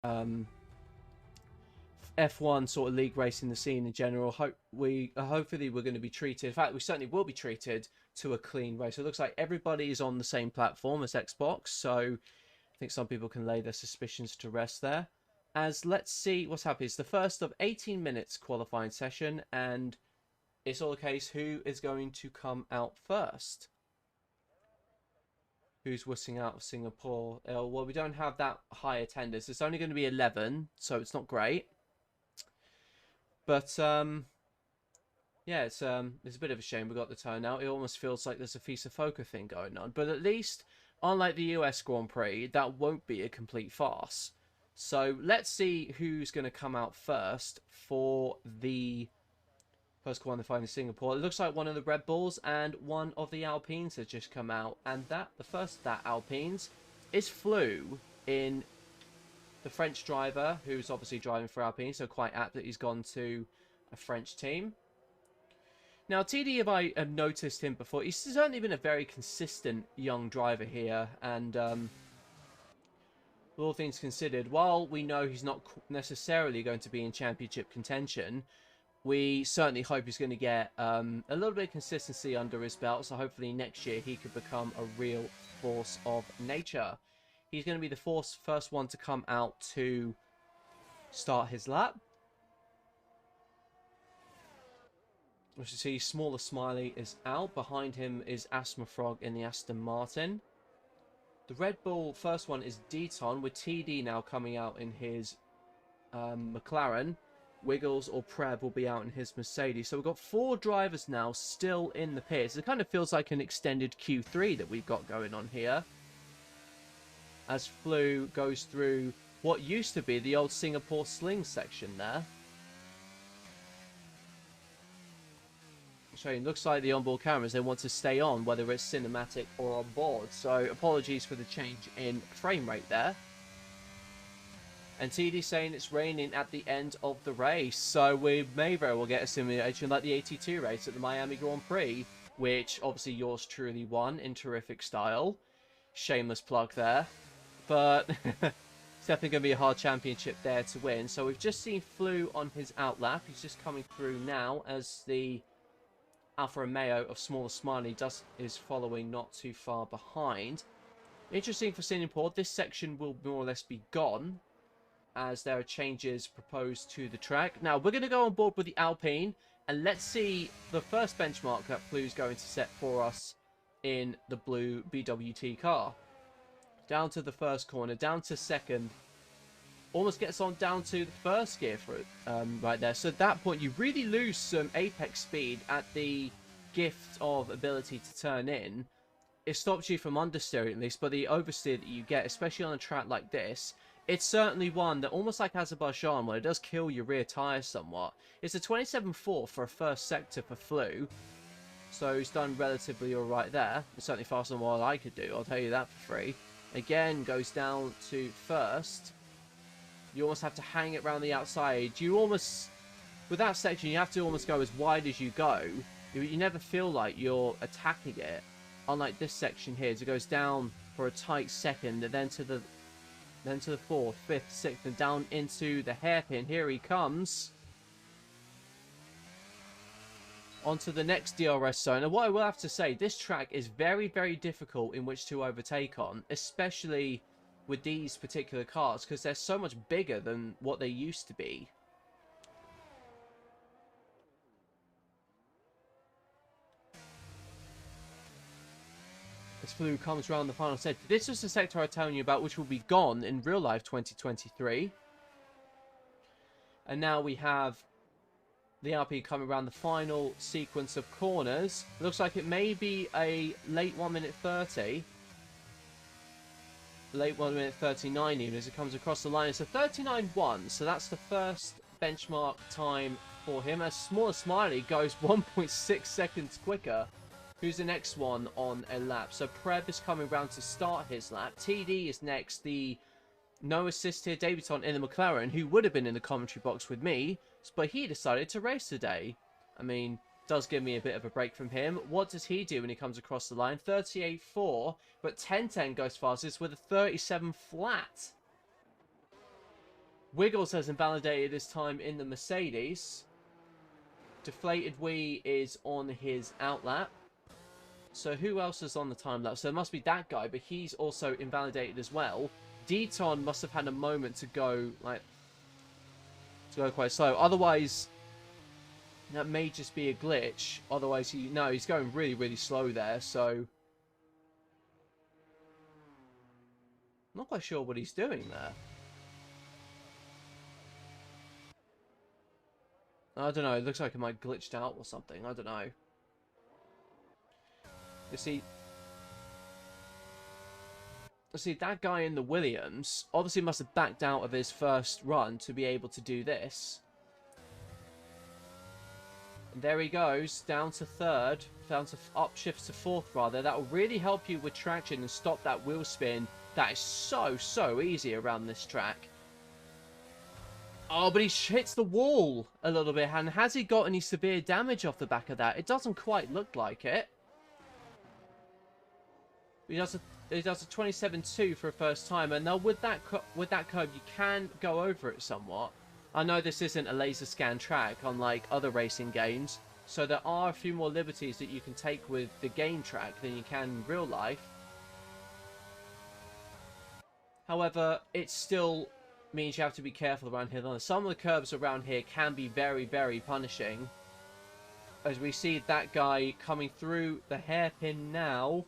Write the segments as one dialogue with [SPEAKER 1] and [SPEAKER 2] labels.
[SPEAKER 1] um, F1 sort of league racing the scene in general. Hopefully we're going to be treated. In fact, we certainly will be treated to a clean race. So it looks like everybody is on the same platform as Xbox. So I think some people can lay their suspicions to rest there. As let's see what's happening. It's the first of 18 minutes qualifying session, and it's all a case who is going to come out first. Who's whistling out of Singapore? Well, we don't have that high attendance. It's only going to be 11, so it's not great. But yeah, it's a bit of a shame we got the turnout. It almost feels like there's a FISA FOCA thing going on. But at least, unlike the US Grand Prix, that won't be a complete farce. So let's see who's going to come out first for the first qualifying in Singapore. It looks like one of the Red Bulls and one of the Alpines has just come out. And the first of that Alpines is Flew, in the French driver, who's obviously driving for Alpine, so quite apt that he's gone to a French team. Now, TD, if I have noticed him before, he's certainly been a very consistent young driver here, and all things considered, while we know he's not necessarily going to be in championship contention, we certainly hope he's going to get a little bit of consistency under his belt, so hopefully next year he could become a real force of nature. He's going to be the first one to come out to start his lap. As you see, Smaller Smiley is out. Behind him is Asthma Frog in the Aston Martin. The Red Bull first one is Deton, with TD now coming out in his McLaren. Wiggles or Preb will be out in his Mercedes. So we've got 4 drivers now still in the pits. It kind of feels like an extended Q3 that we've got going on here, as Flew goes through what used to be the old Singapore Sling section there. So it looks like the onboard cameras, they want to stay on, whether it's cinematic or on board. So apologies for the change in frame rate there. And TD saying it's raining at the end of the race. So we may very well get a simulation like the 82 race at the Miami Grand Prix, which obviously yours truly won in terrific style. Shameless plug there. But it's definitely going to be a hard championship there to win. So we've just seen Flew on his outlap. He's just coming through now as the Alfa Romeo of Smaller Smiley is following not too far behind. Interesting for Singapore, this section will more or less be gone, as there are changes proposed to the track. Now, we're going to go on board with the Alpine, and let's see the first benchmark that Flu's going to set for us in the blue BWT car. Down to the first corner, down to second. Almost gets on down to the first gear for it, right there. So at that point, you really lose some apex speed at the gift of ability to turn in. It stops you from understeering at least, but the oversteer that you get, especially on a track like this, it's certainly one that, almost like Azerbaijan, where it does kill your rear tyres somewhat. It's a 27.4 for a first sector for Flew, so he's done relatively alright there. It's certainly faster than what I could do, I'll tell you that for free. Again, goes down to first. You almost have to hang it around the outside. You almost, with that section, you have to almost go as wide as you go. You never feel like you're attacking it. Unlike this section here, it goes down for a tight second, and then to the 4th, 5th, 6th, and down into the hairpin. Here he comes. Onto the next DRS zone. And what I will have to say, this track is very, very difficult in which to overtake on, especially with these particular cars, because they're so much bigger than what they used to be. As Flew comes around the final sector. This was the sector I was telling you about, which will be gone in real life 2023. And now we have the Alpine coming around the final sequence of corners. Looks like it may be a late 1 minute 30. Late 1 minute 39 even as it comes across the line. It's a 39.1, so that's the first benchmark time for him. As Smaller Smiley goes 1.6 seconds quicker. Who's the next one on a lap? So Preb is coming round to start his lap. TD is next. The no assist here, Davidson in the McLaren, who would have been in the commentary box with me, but he decided to race today. I mean, does give me a bit of a break from him. What does he do when he comes across the line? 38.4, but 10.10 goes fastest with a 37 flat. Wiggles has invalidated his time in the Mercedes. Deflated Wee is on his outlap. So who else is on the time lapse? So it must be that guy, but he's also invalidated as well. Deton must have had a moment to go, like, to go quite slow. Otherwise, that may just be a glitch. Otherwise, he's going really, really slow there. So, I'm not quite sure what he's doing there. I don't know. It looks like it might glitched out or something. I don't know. You see, that guy in the Williams obviously must have backed out of his first run to be able to do this. And there he goes, down to third, down to upshifts to fourth rather. That will really help you with traction and stop that wheel spin. That is so easy around this track. Oh, but he hits the wall a little bit. And has he got any severe damage off the back of that? It doesn't quite look like it. He does a 27.2 for a first time. And now with that curve, you can go over it somewhat. I know this isn't a laser scan track, unlike other racing games. So there are a few more liberties that you can take with the game track than you can in real life. However, it still means you have to be careful around here. Some of the curves around here can be very punishing. As we see that guy coming through the hairpin now.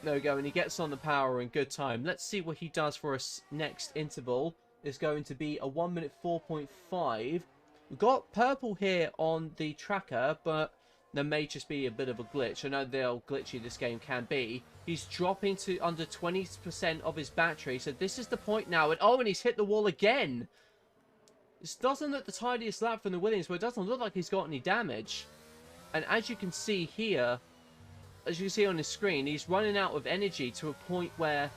[SPEAKER 1] There we go, and he gets on the power in good time. Let's see what he does for us next interval. It's going to be a 1 minute 4.5. We've got purple here on the tracker, but there may just be a bit of a glitch. I know how glitchy this game can be. He's dropping to under 20% of his battery, so this is the point now. And he's hit the wall again. This doesn't look the tidiest lap from the Williams, but it doesn't look like he's got any damage. And as you can see here, as you can see on his screen, he's running out of energy to a point where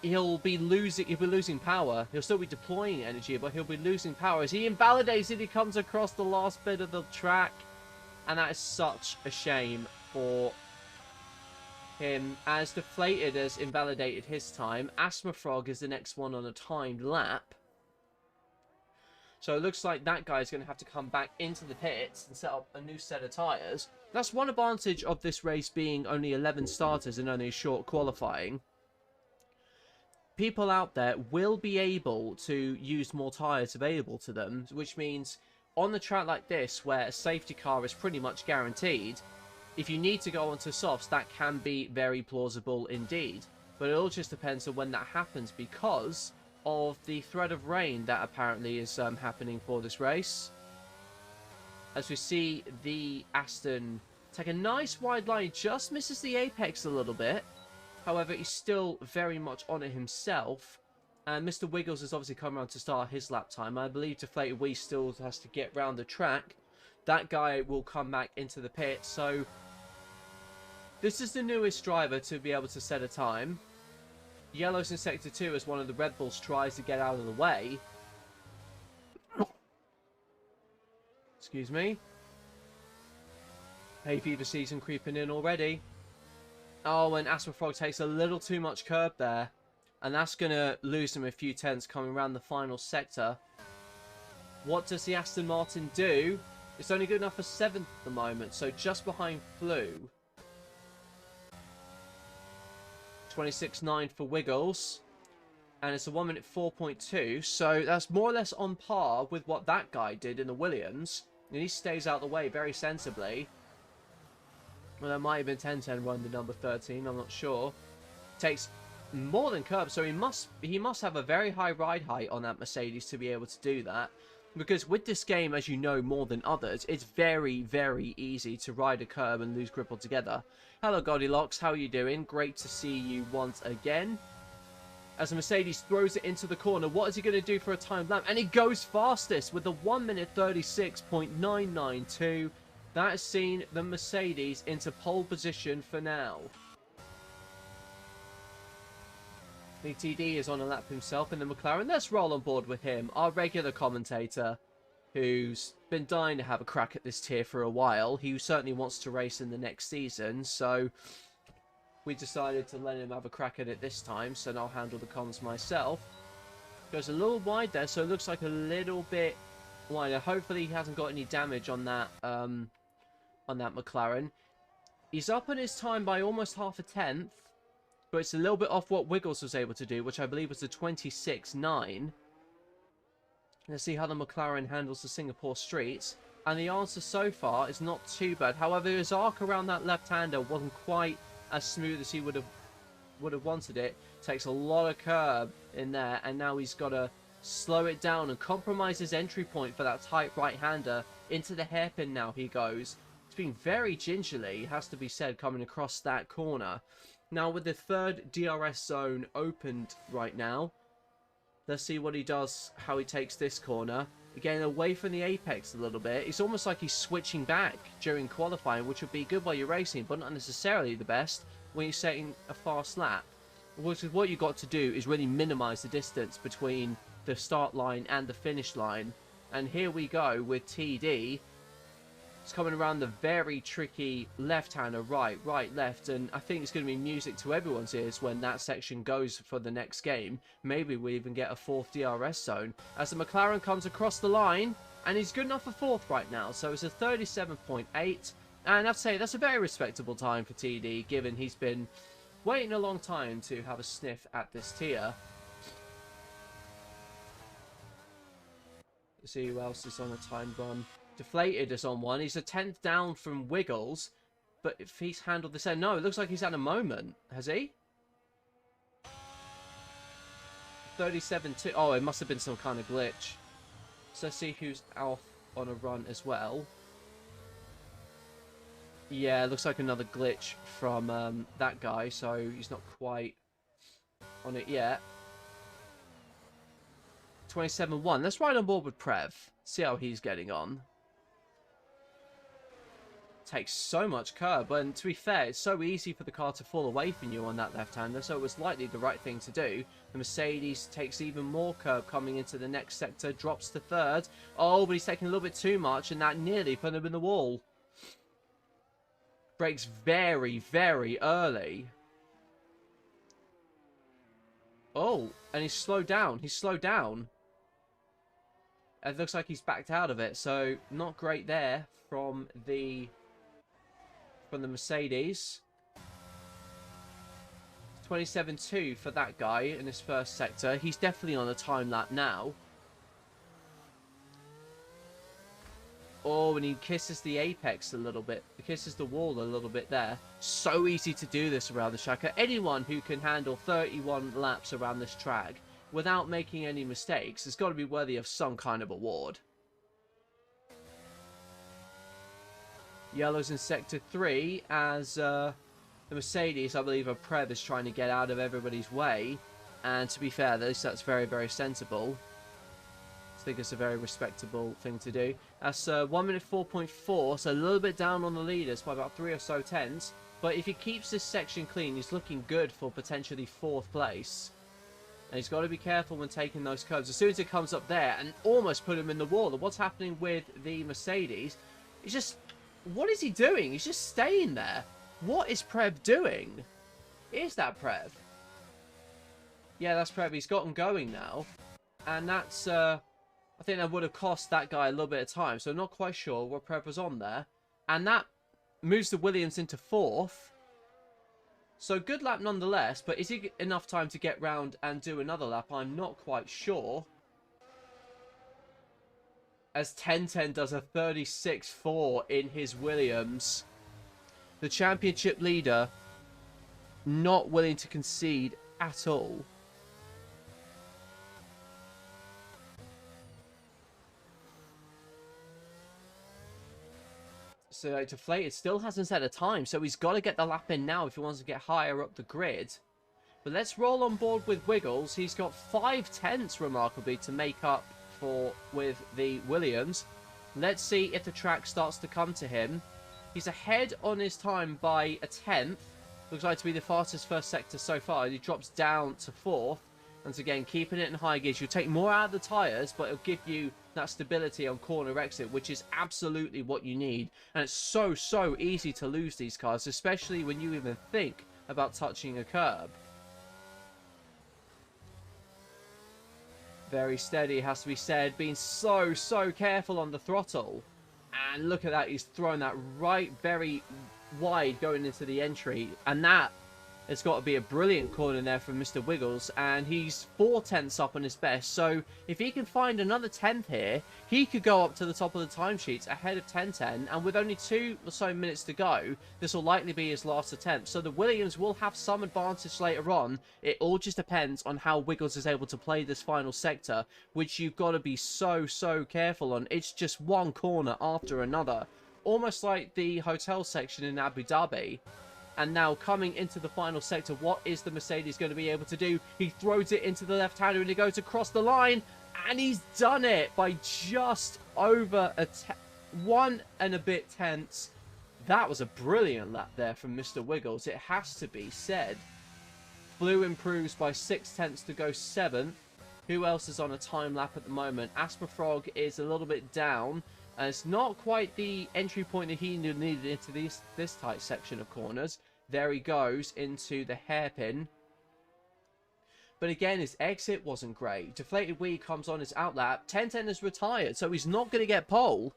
[SPEAKER 1] he'll be losing power. He'll still be deploying energy, but he'll be losing power. As he invalidates it, he comes across the last bit of the track. And that is such a shame for him. As Deflated has invalidated his time, Asthma Frog is the next one on a timed lap. So it looks like that guy is going to have to come back into the pits and set up a new set of tyres. That's one advantage of this race being only 11 starters and only a short qualifying. People out there will be able to use more tyres available to them, which means on the track like this, where a safety car is pretty much guaranteed, if you need to go onto softs, that can be very plausible indeed. But it all just depends on when that happens, because of the threat of rain that apparently is happening for this race. As we see the Aston take a nice wide line, just misses the apex a little bit. However, he's still very much on it himself. And Mr. Wiggles has obviously come around to start his lap time. I believe Deflated Wee still has to get round the track. That guy will come back into the pit. So this is the newest driver to be able to set a time. Yellow's in Sector 2 as one of the Red Bulls tries to get out of the way. Excuse me. Hay fever season creeping in already. Oh, and Asthma Frog takes a little too much curb there. And that's going to lose him a few tenths coming around the final sector. What does the Aston Martin do? It's only good enough for 7th at the moment, so just behind Flew. 26.9 for Wiggles. And it's a 1 minute 4.2, so that's more or less on par with what that guy did in the Williams. And he stays out the way very sensibly. Well, that might have been 10-10 run the number 13, I'm not sure. Takes more than curb, so he must have a very high ride height on that Mercedes to be able to do that. Because with this game, as you know more than others, it's very easy to ride a curb and lose grip altogether. Hello Goldilocks, how are you doing? Great to see you once again. As the Mercedes throws it into the corner, what is he going to do for a time lap? And he goes fastest with a 1 minute 36.992. That has seen the Mercedes into pole position for now. The TD is on a lap himself in the McLaren. Let's roll on board with him, our regular commentator, who's been dying to have a crack at this tier for a while. He certainly wants to race in the next season, so we decided to let him have a crack at it this time, so I'll handle the comms myself. Goes a little wide there, so it looks like a little bit wider. Hopefully he hasn't got any damage on that McLaren. He's up on his time by almost half a tenth, but it's a little bit off what Wiggles was able to do, which I believe was the 26.9. Let's see how the McLaren handles the Singapore streets. And the answer so far is not too bad. However, his arc around that left-hander wasn't quite as smooth as he would have wanted it. Takes a lot of curb in there, and now he's got to slow it down and compromise his entry point for that tight right-hander. Into the hairpin now he goes. It's been very gingerly, has to be said, coming across that corner. Now with the third DRS zone opened right now, let's see what he does, how he takes this corner. Again, away from the apex a little bit. It's almost like he's switching back during qualifying, which would be good while you're racing, but not necessarily the best when you're setting a fast lap. Which is what you've got to do, is really minimize the distance between the start line and the finish line. And here we go with TD. It's coming around the very tricky left-hander, right, left, and I think it's going to be music to everyone's ears when that section goes for the next game. Maybe we even get a fourth DRS zone as the McLaren comes across the line, and he's good enough for fourth right now, so it's a 37.8, and I have to say that's a very respectable time for TD, given he's been waiting a long time to have a sniff at this tier. Let's see who else is on a time run. Deflated is on one. He's a 10th down from Wiggles, but if he's handled this end, no, it looks like he's had a moment. Has he? 37-2. Oh, it must have been some kind of glitch. So let's see who's off on a run as well. Yeah, it looks like another glitch from that guy, so he's not quite on it yet. 27-1. Let's ride on board with Prev. See how he's getting on. Takes so much curb, and to be fair, it's so easy for the car to fall away from you on that left-hander, so it was likely the right thing to do. The Mercedes takes even more curb coming into the next sector, drops to third. Oh, but he's taking a little bit too much, and that nearly put him in the wall. Brakes very, very early. Oh, and he's slowed down. He's slowed down. It looks like he's backed out of it, so not great there from the Mercedes. 27-2 for that guy in his first sector. He's definitely on a time lap now. Oh, and he kisses the apex a little bit. He kisses the wall a little bit there. So easy to do this around the track. Anyone who can handle 31 laps around this track without making any mistakes has got to be worthy of some kind of award. Yellow's in sector 3 as the Mercedes, I believe, of Prev is trying to get out of everybody's way. And to be fair, at least that's very, very sensible. I think it's a very respectable thing to do. That's 1 minute 4.4, so a little bit down on the leaders by about 3 or so tenths. But if he keeps this section clean, he's looking good for potentially 4th place. And he's got to be careful when taking those curves. As soon as it comes up there and almost put him in the wall. And what's happening with the Mercedes? He's just... What is he doing? He's just staying there. What is Prev doing? Is that Prev? Yeah, that's Prev. He's got him going now. And that's... I think that would have cost that guy a little bit of time. So I'm not quite sure what Prev was on there. And that moves the Williams into 4th. So good lap nonetheless. But is it enough time to get round and do another lap? I'm not quite sure. As 10-10 does a 36.4 in his Williams. The championship leader not willing to concede at all. So Deflated still hasn't set a time, so he's got to get the lap in now if he wants to get higher up the grid. But let's roll on board with Wiggles. He's got 5 tenths remarkably to make up for with the Williams. Let's see if the track starts to come to him. He's ahead on his time by a tenth. Looks like to be the fastest first sector so far. He drops down to 4th. Once again, keeping it in high gears. You'll take more out of the tyres, but it'll give you that stability on corner exit, which is absolutely what you need. And it's so, so easy to lose these cars, especially when you even think about touching a curb. Very steady, has to be said. Being so careful on the throttle. And look at that. He's throwing that right very wide going into the entry. And that has got to be a brilliant corner there from Mr. Wiggles. And he's 4/10 up on his best. So if he can find another 10th here, he could go up to the top of the timesheets ahead of 10:10. And with only 2 or so minutes to go, this will likely be his last attempt. So the Williams will have some advantage later on. It all just depends on how Wiggles is able to play this final sector, which you've got to be so careful on. It's just one corner after another. Almost like the hotel section in Abu Dhabi. And now coming into the final sector, what is the Mercedes going to be able to do? He throws it into the left-hander and he goes across the line. And he's done it by just over 1 and a bit tenths. That was a brilliant lap there from Mr. Wiggles, it has to be said. Blue improves by 6/10 to go 7th. Who else is on a time lap at the moment? Asperfrog is a little bit down. And it's not quite the entry point that he needed into this tight section of corners. There he goes into the hairpin. But again, his exit wasn't great. Deflated Wee comes on his outlap. 10:10 is retired, so he's not going to get pole.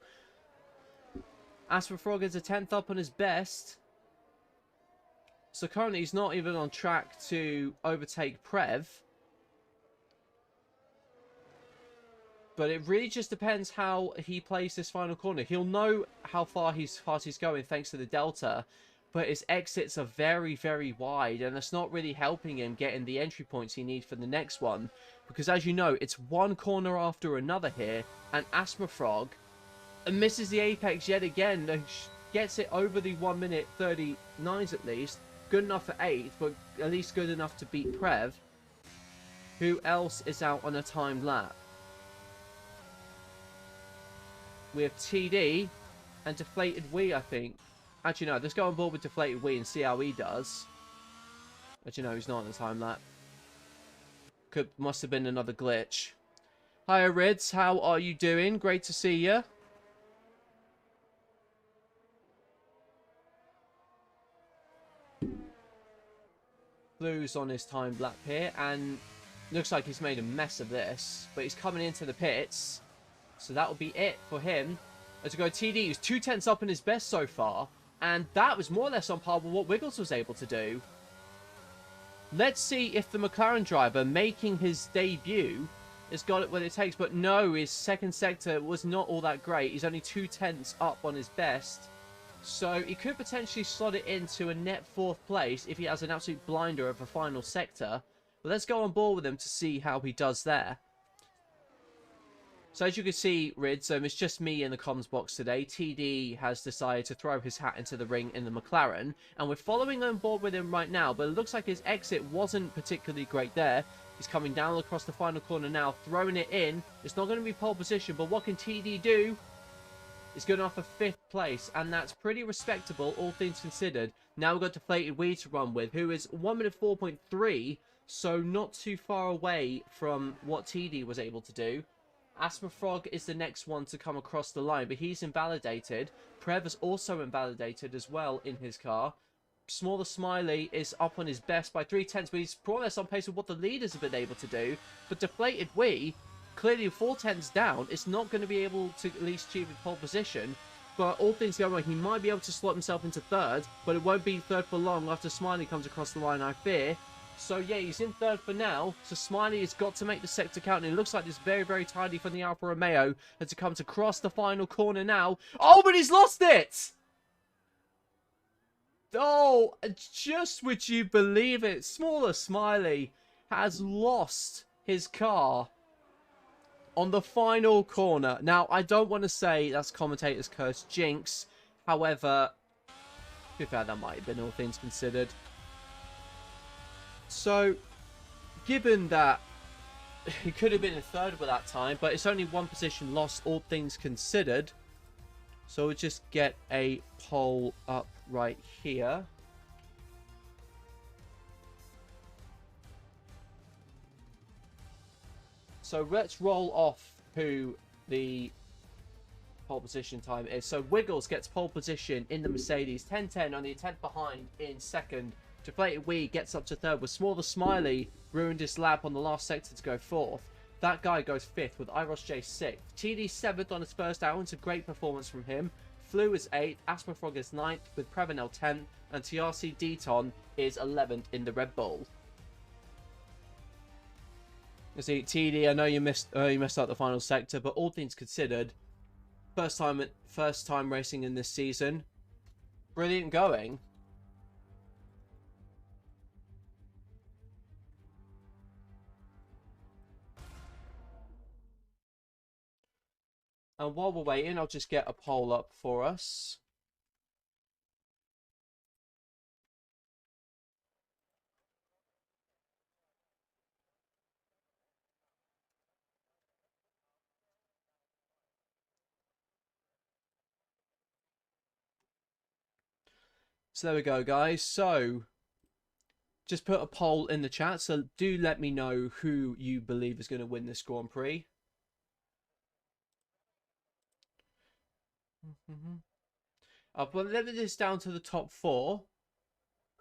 [SPEAKER 1] Asperfrog is a 10th up on his best. So currently he's not even on track to overtake Prev. But it really just depends how he plays this final corner. He'll know how fast he's going thanks to the Delta. But his exits are very wide. And that's not really helping him getting the entry points he needs for the next one. Because as you know, it's one corner after another here. And Asperfrog misses the apex yet again. Gets it over the 1 minute 39s at least. Good enough for 8th, but at least good enough to beat Prev. Who else is out on a timed lap? We have TD and Deflated Wee, I think. Actually, no, let's go on board with Deflated Wee and see how he does. Actually, no, he's not on the time lap. Must have been another glitch. Hiya, Rids. How are you doing? Great to see you. Blue's on his time lap here, and looks like he's made a mess of this. But he's coming into the pits. So that will be it for him. As we go, TD is 2/10 up in his best so far. And that was more or less on par with what Wiggles was able to do. Let's see if the McLaren driver making his debut has got it what it takes. But no, his second sector was not all that great. He's only 2/10 up on his best. So he could potentially slot it into a net 4th place if he has an absolute blinder of a final sector. But let's go on board with him to see how he does there. So as you can see, Rids, it's just me in the comms box today. TD has decided to throw his hat into the ring in the McLaren. And we're following on board with him right now. But it looks like his exit wasn't particularly great there. He's coming down across the final corner now, throwing it in. It's not going to be pole position, but what can TD do? It's good enough for 5th place. And that's pretty respectable, all things considered. Now we've got Deflated Wee to run with, who is 1 minute 4.3. So not too far away from what TD was able to do. Asperfrog is the next one to come across the line, but he's invalidated. Prev is also invalidated as well in his car. Smaller Smiley is up on his best by 3/10, but he's more or less on pace with what the leaders have been able to do. But Deflated Wee, clearly 4/10 down, is not going to be able to at least achieve a pole position. But all things going wrong, he might be able to slot himself into 3rd, but it won't be 3rd for long after Smiley comes across the line, I fear. So yeah, he's in 3rd for now. So Smiley has got to make the sector count. And it looks like it's very tidy from the Alfa Romeo. And to come to cross the final corner now. Oh, but he's lost it! Oh, just would you believe it? Smaller Smiley has lost his car on the final corner. Now, I don't want to say that's commentator's curse jinx. However, to be fair, that might have been all things considered. So, given that he could have been in 3rd with that time, but it's only 1 position lost, all things considered. So we'll just get a poll up right here. So let's roll off who the pole position time is. So Wiggles gets pole position in the Mercedes, 10:10 on the attempt behind in 2nd. Deflated Wee gets up to 3rd with Smaller Smiley ruined his lap on the last sector to go 4th. that guy goes 5th with IIRL 6th. TD 7th on his first hour. It's a great performance from him. Flu is 8th, Asperfrog is 9th, with Prevanel 10th, and TRC Deton is 11th in the Red Bull. You see, TD, I know you missed out the final sector, but all things considered, first time racing in this season, brilliant going. And while we're waiting, I'll just get a poll up for us. So there we go, guys. So just put a poll in the chat. So do let me know who you believe is going to win this Grand Prix. I'll limit this down to the top 4.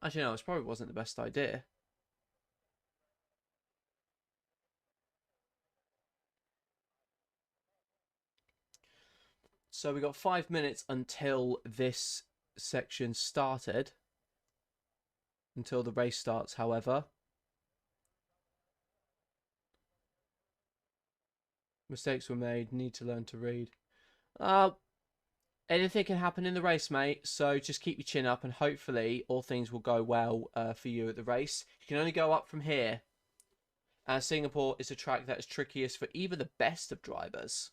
[SPEAKER 1] Actually, no, it probably wasn't the best idea. So we got 5 minutes until this section started. Until the race starts, however. Mistakes were made. Need to learn to read. Anything can happen in the race, mate. So just keep your chin up and hopefully all things will go well for you at the race. You can only go up from here. And Singapore is a track that is trickiest for even the best of drivers.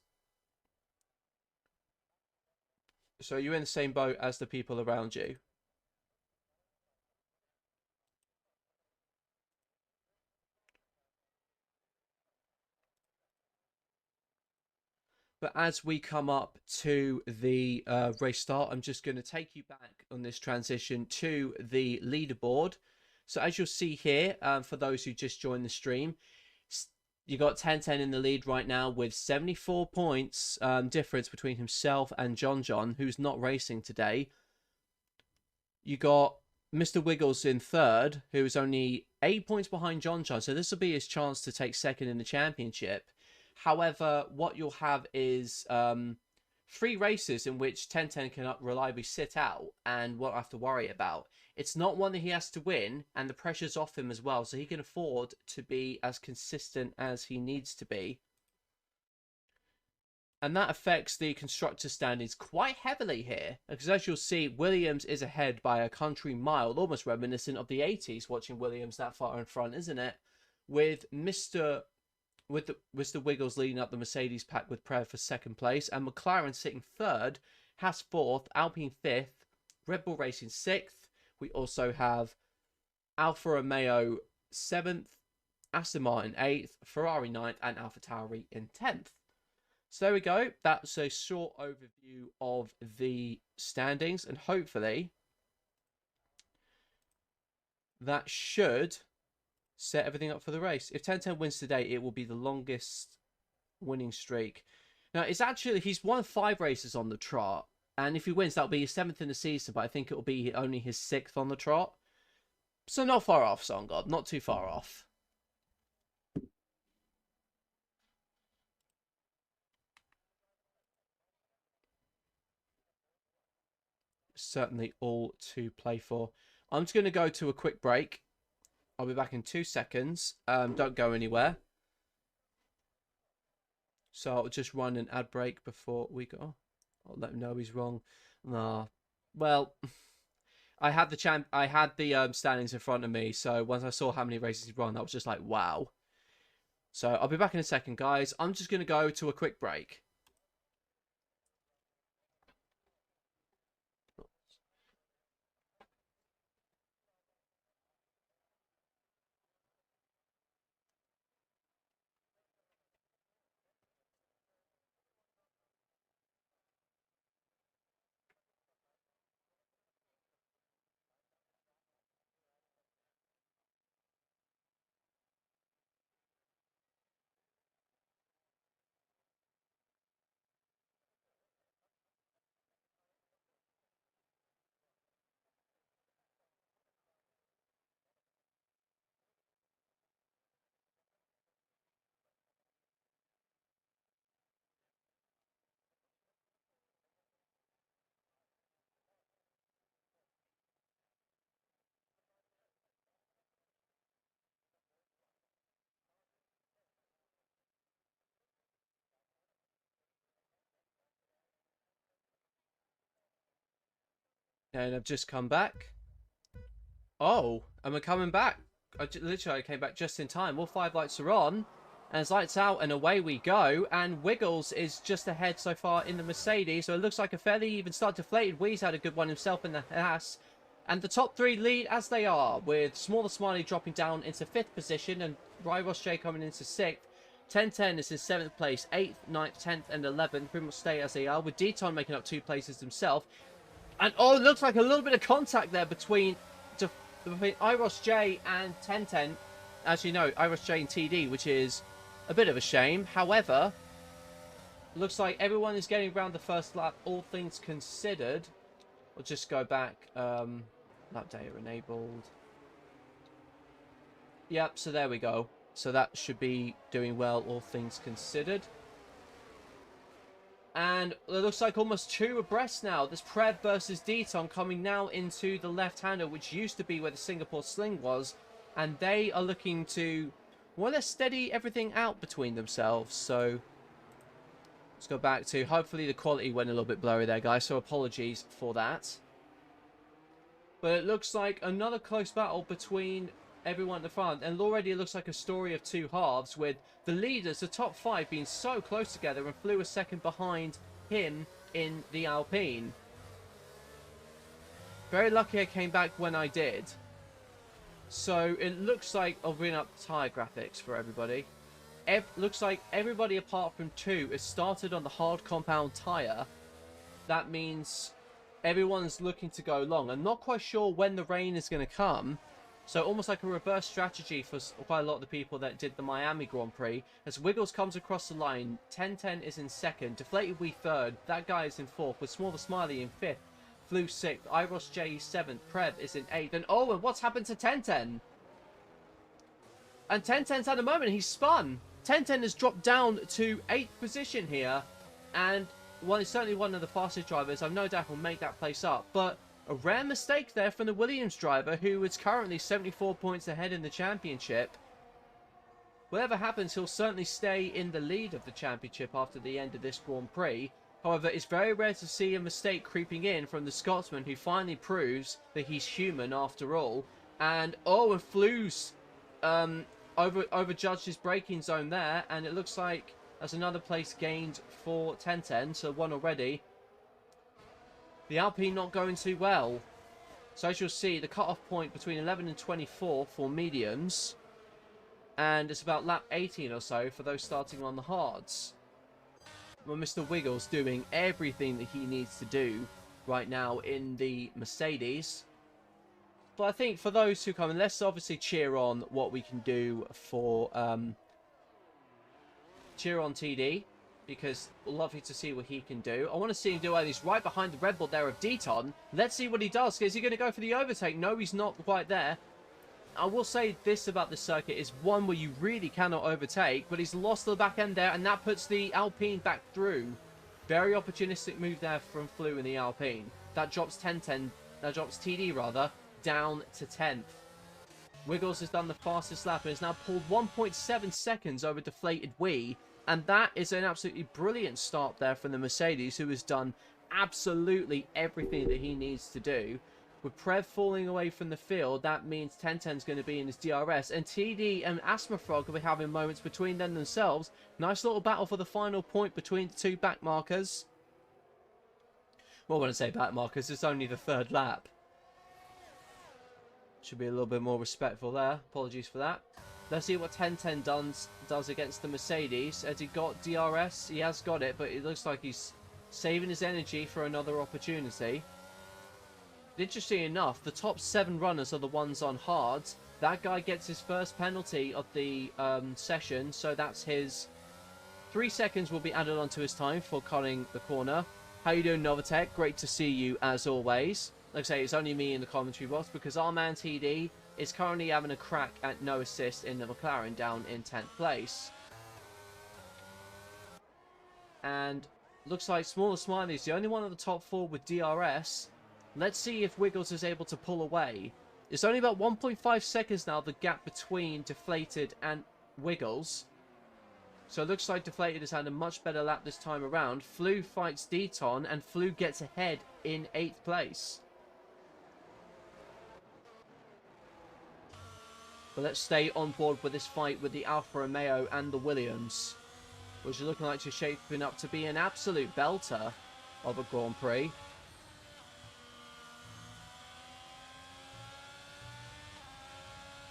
[SPEAKER 1] So you're in the same boat as the people around you. But as we come up to the race start, I'm just going to take you back on this transition to the leaderboard. So as you'll see here, for those who just joined the stream, you got 10-10 in the lead right now with 74 points difference between himself and John, who's not racing today. You got Mr. Wiggles in third, who is only 8 points behind John. So this will be his chance to take second in the championship. However, what you'll have is 3 races in which 10-10 can reliably sit out and won't have to worry about. It's not one that he has to win, and the pressure's off him as well, so he can afford to be as consistent as he needs to be. And that affects the constructor standings quite heavily here, because as you'll see, Williams is ahead by a country mile, almost reminiscent of the 80s, watching Williams that far in front, isn't it? With Mr. Wiggles leading up the Mercedes pack with Prev for second place, and McLaren sitting third, Haas fourth, Alpine fifth, Red Bull Racing sixth. We also have Alfa Romeo seventh, Aston Martin eighth, Ferrari ninth, and AlphaTauri in 10th. So there we go. That's a short overview of the standings, and hopefully that should set everything up for the race. If 10-10 wins today, it will be the longest winning streak. Now, he's won 5 races on the trot, and if he wins, that'll be his 7th in the season, but I think it'll be only his 6th on the trot. So not far off, Songod. Not too far off. Certainly all to play for. I'm just going to go to a quick break. I'll be back in 2 seconds. Don't go anywhere. So I'll just run an ad break before we go. I'll let him know he's wrong. Well, I had the standings in front of me. So once I saw how many races he'd run, I was just like, wow. So I'll be back in a second, guys. I'm just going to go to a quick break. And I've just come back. Oh, am I coming back? Literally, I came back just in time. All 5 lights are on. And it's lights out and away we go. And Wiggles is just ahead so far in the Mercedes. So it looks like a fairly even start. Deflated Wee's had a good one himself in the Haas. And the top 3 lead as they are, with Smaller Smiley dropping down into 5th position and Ryros J coming into 6th. 1010 is in 7th place, 8th, 9th, 10th and 11th pretty much stay as they are, with Deton making up 2 places himself. And oh, it looks like a little bit of contact there between Iros J and 1010. As you know, Iros J and TD, which is a bit of a shame. However, looks like everyone is getting around the first lap, all things considered. We'll just go back. Lap data enabled. Yep, so there we go. So that should be doing well, all things considered. And it looks like almost 2 abreast now. This Prev versus Deton coming now into the left-hander, which used to be where the Singapore Sling was. And they are looking to more or less steady everything out between themselves. So let's go back to, hopefully the quality went a little bit blurry there, guys. So apologies for that. But it looks like another close battle between everyone at the front. And already it looks like a story of 2 halves, with the leaders, the top 5, being so close together, and Flew a second behind him in the Alpine. Very lucky I came back when I did. So it looks like I'll bring up tyre graphics for everybody. Looks like everybody apart from 2 has started on the hard compound tyre. That means everyone's looking to go long. I'm not quite sure when the rain is going to come. So almost like a reverse strategy for quite a lot of the people that did the Miami Grand Prix. As Wiggles comes across the line, 1010 is in 2nd, Deflated Wee 3rd, that guy is in 4th, with Smaller Smiley in 5th, Flew 6th, Iros J 7th, Prev is in 8th, and oh, and what's happened to 1010? And 1010's had a moment, he's spun. 1010 has dropped down to 8th position here, and well, he's certainly one of the fastest drivers. I've no doubt he'll make that place up, but a rare mistake there from the Williams driver, who is currently 74 points ahead in the championship. Whatever happens, he'll certainly stay in the lead of the championship after the end of this Grand Prix. However, it's very rare to see a mistake creeping in from the Scotsman, who finally proves that he's human after all. And oh, and Flew's overjudged his braking zone there, and it looks like there's another place gained for 1010, so 1 already. The Alpine not going too well. So as you'll see, the cut-off point between 11 and 24 for mediums. And it's about lap 18 or so for those starting on the hards. Well, Mr. Wiggles doing everything that he needs to do right now in the Mercedes. But I think for those who come in, let's obviously cheer on what we can do for... cheer on TD. Because lovely to see what he can do. I want to see him do it. He's right behind the Red Bull there of Deton. Let's see what he does. Is he going to go for the overtake? No, he's not quite there. I will say this about the circuit is one where you really cannot overtake, but he's lost the back end there, and that puts the Alpine back through. Very opportunistic move there from Flew in the Alpine. That drops 1010, that drops TD rather, down to 10th. Wiggles has done the fastest lap and has now pulled 1.7 seconds over Deflated Wee. And that is an absolutely brilliant start there from the Mercedes, who has done absolutely everything that he needs to do. With Prev falling away from the field, that means 1010's going to be in his DRS. And TD and Asthma Frog will be having moments between them themselves. Nice little battle for the final point between the 2 back markers. Well, when I say back markers, it's only the 3rd lap. Should be a little bit more respectful there. Apologies for that. Let's see what 1010 does against the Mercedes. Has he got DRS? He has got it, but it looks like he's saving his energy for another opportunity. Interesting enough, the top 7 runners are the ones on hards. That guy gets his first penalty of the session, so that's his 3 seconds will be added onto his time for cutting the corner. How you doing, Novatech? Great to see you as always. Like I say, it's only me in the commentary box because our man TD is currently having a crack at no assist in the McLaren, down in 10th place. And looks like Smaller Smiley is the only one of the top 4 with DRS. Let's see if Wiggles is able to pull away. It's only about 1.5 seconds now, the gap between Deflated and Wiggles. So it looks like Deflated has had a much better lap this time around. Flew fights Deton, and Flew gets ahead in 8th place. But let's stay on board with this fight with the Alfa Romeo and the Williams, which is looking like to shaping up to be an absolute belter of a Grand Prix.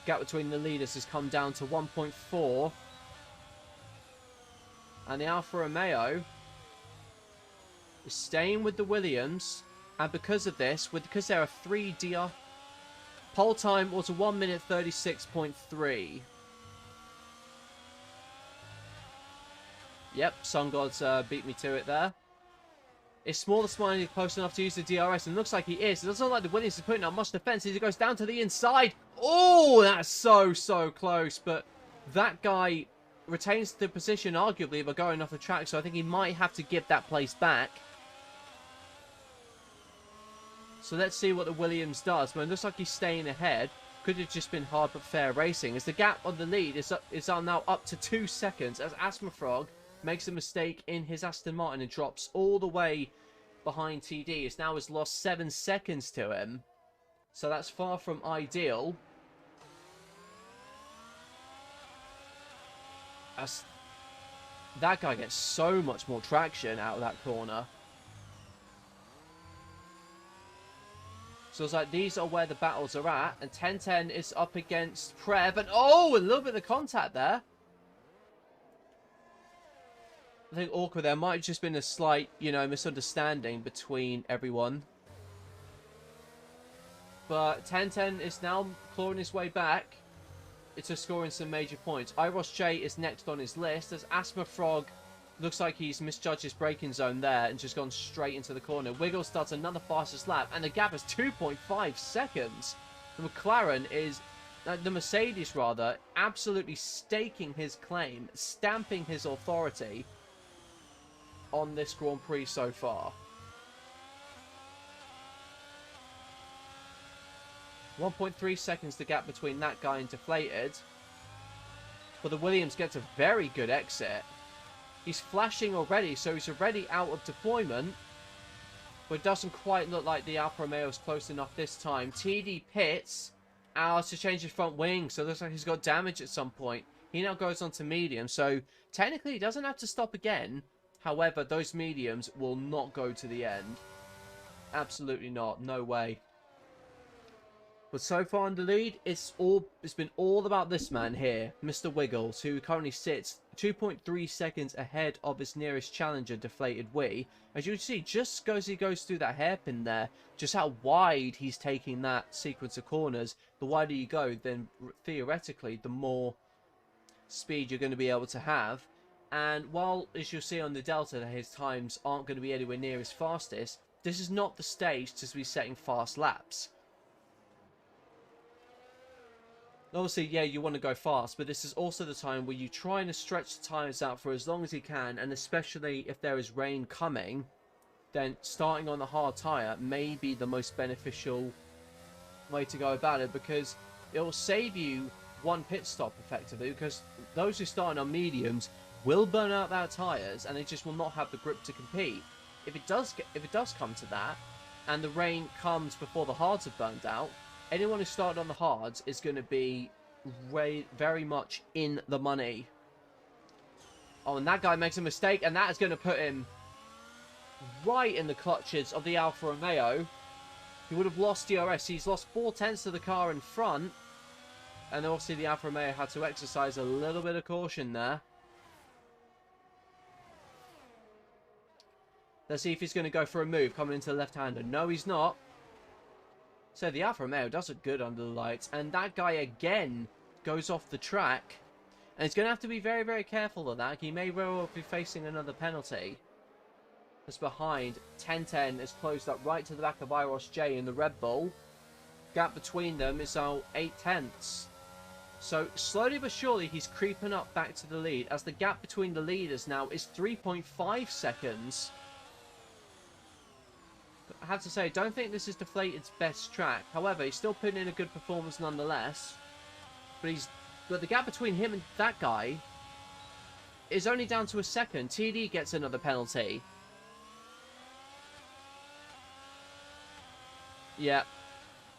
[SPEAKER 1] Gap between the leaders has come down to 1.4. And the Alfa Romeo is staying with the Williams. And because of this, because there are 3 DR... Pole time was a 1 minute 36.3. Yep, Sun Gods beat me to it there. Is Small the Smiley close enough to use the DRS? And it looks like he is. It doesn't look like the Williams is putting up much defense as he goes down to the inside. Oh, that's so close. But that guy retains the position, arguably, by going off the track. So I think he might have to give that place back. So let's see what the Williams does. But it looks like he's staying ahead. Could have just been hard but fair racing. As the gap on the lead is now up to 2 seconds. As Asmafrog makes a mistake in his Aston Martin and drops all the way behind TD. It's now has lost 7 seconds to him. So that's far from ideal. As that guy gets so much more traction out of that corner. So it's like these are where the battles are at. And 1010 is up against Prev. And oh, a little bit of contact there. I think awkward there. Might have just been a slight, misunderstanding between everyone. But 1010 is now clawing his way back into scoring some major points. IIRL is next on his list as Asmafrog looks like he's misjudged his braking zone there and just gone straight into the corner. Wiggle starts another fastest lap and the gap is 2.5 seconds. The McLaren is, the Mercedes rather, absolutely staking his claim, stamping his authority on this Grand Prix so far. 1.3 seconds the gap between that guy and Deflated. But the Williams gets a very good exit. He's flashing already, so he's already out of deployment. But it doesn't quite look like the Alfa Romeo is close enough this time. TD pits to change his front wing, so it looks like he's got damage at some point. He now goes on to medium, so technically he doesn't have to stop again. However, those mediums will not go to the end. Absolutely not. No way. But so far in the lead, it's been all about this man here, Mr. Wiggles, who currently sits 2.3 seconds ahead of his nearest challenger, Deflated Wee. As you can see, just as he goes through that hairpin there, just how wide he's taking that sequence of corners. The wider you go, then theoretically, the more speed you're going to be able to have. And while, as you'll see on the Delta, that his times aren't going to be anywhere near his fastest, this is not the stage to be setting fast laps. Obviously, yeah, you want to go fast, but this is also the time where you're trying to stretch the tyres out for as long as you can, and especially if there is rain coming, then starting on the hard tyre may be the most beneficial way to go about it, because it will save you one pit stop effectively, because those who start on mediums will burn out their tyres, and they just will not have the grip to compete. If it does come to that, and the rain comes before the hards have burned out, anyone who started on the hards is going to be very much in the money. Oh, and that guy makes a mistake, and that is going to put him right in the clutches of the Alfa Romeo. He would have lost DRS. He's lost 4/10 of the car in front. And obviously the Alfa Romeo had to exercise a little bit of caution there. Let's see if he's going to go for a move coming into the left-hander. No, he's not. So the Alfa Romeo does look good under the lights. And that guy again goes off the track. And he's going to have to be very, very careful of that. He may well be facing another penalty. That's behind. 1010 is closed up right to the back of IIRL in the Red Bull. Gap between them is now 8/10. So slowly but surely he's creeping up back to the lead. As the gap between the leaders now is 3.5 seconds. I have to say, I don't think this is Deflated's best track. However, he's still putting in a good performance nonetheless. But the gap between him and that guy is only down to a second. TD gets another penalty. Yeah,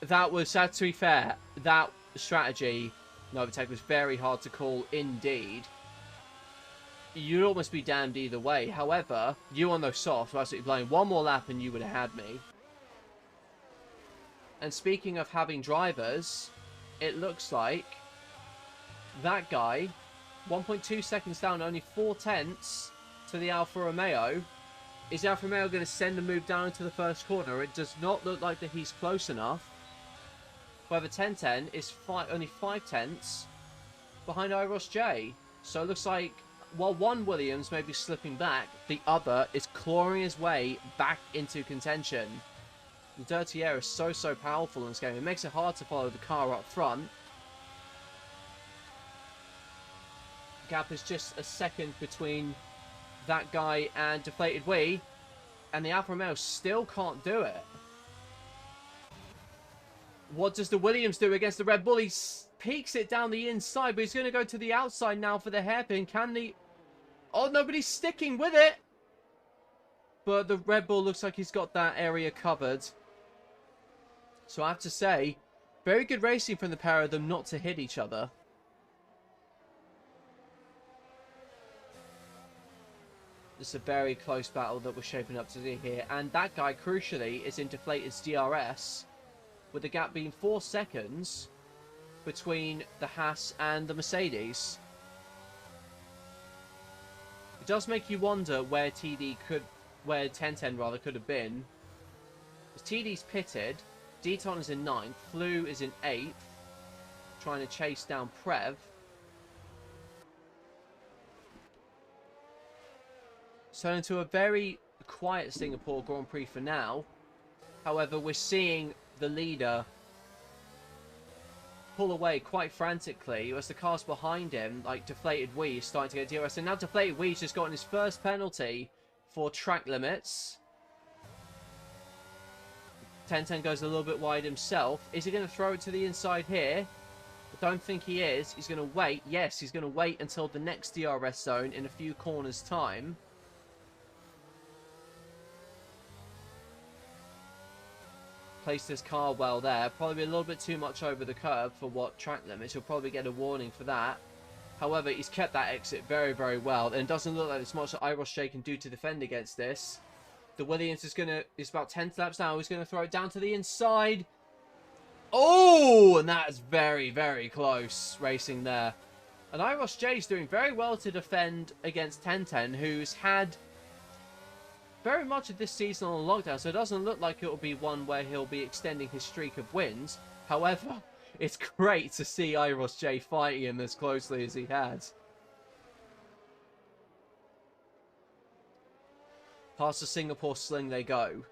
[SPEAKER 1] that was, to be fair, that strategy No, overtake was very hard to call indeed. You'd almost be damned either way. However, you on those softs were absolutely blind. One more lap and you would have had me. And speaking of having drivers, it looks like that guy, 1.2 seconds down, only 4/10 to the Alfa Romeo. Is Alfa Romeo going to send a move down into the first corner? It does not look like that he's close enough. However, 10-10 is only 5/10 behind IIRL. So it looks like while one Williams may be slipping back, the other is clawing his way back into contention. The dirty air is so powerful in this game. It makes it hard to follow the car up front. Gap is just a second between that guy and Deflated Wee, and the Alfa Romeo still can't do it. What does the Williams do against the Red Bull? He peeks it down the inside, but he's going to go to the outside now for the hairpin. Can the... Oh, nobody's sticking with it. But the Red Bull looks like he's got that area covered. So I have to say, very good racing from the pair of them not to hit each other. It's a very close battle that we're shaping up to see here. And that guy, crucially, is in Deflated's DRS, with the gap being 4 seconds between the Haas and the Mercedes. It does make you wonder where 10-10 rather could have been. Because TD's pitted, Deton is in 9th, Flu is in 8th, trying to chase down Prev. So into a very quiet Singapore Grand Prix for now. However, we're seeing the leader pull away quite frantically as the cars behind him, like Deflated Wee, is starting to get DRS. And now Deflated Wee's just gotten his first penalty for track limits. 10-10 goes a little bit wide himself. Is he going to throw it to the inside here? I don't think he is. He's going to wait. Yes, he's going to wait until the next DRS zone in a few corners' time. Placed his car well there. Probably a little bit too much over the curb for what track limits. He'll probably get a warning for that. However, he's kept that exit very well. And it doesn't look like there's much that IIRL can do to defend against this. The Williams is about 10 laps now. He's going to throw it down to the inside. Oh! And that is very close racing there. And IIRL is doing very well to defend against 10-10, who's had very much of this season on lockdown, so it doesn't look like it'll be one where he'll be extending his streak of wins. However, it's great to see IIRL fighting him as closely as he has. Past the Singapore sling they go.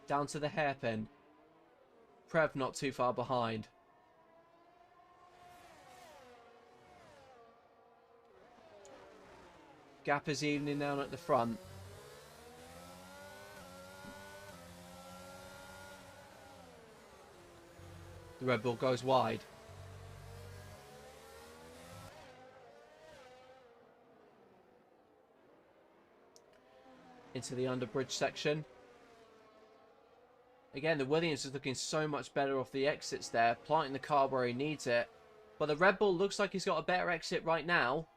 [SPEAKER 1] Down to the hairpin. Prev not too far behind. Gap is evening down at the front. The Red Bull goes wide. Into the underbridge section. Again, the Williams is looking so much better off the exits there, planting the car where he needs it. But the Red Bull looks like he's got a better exit right now.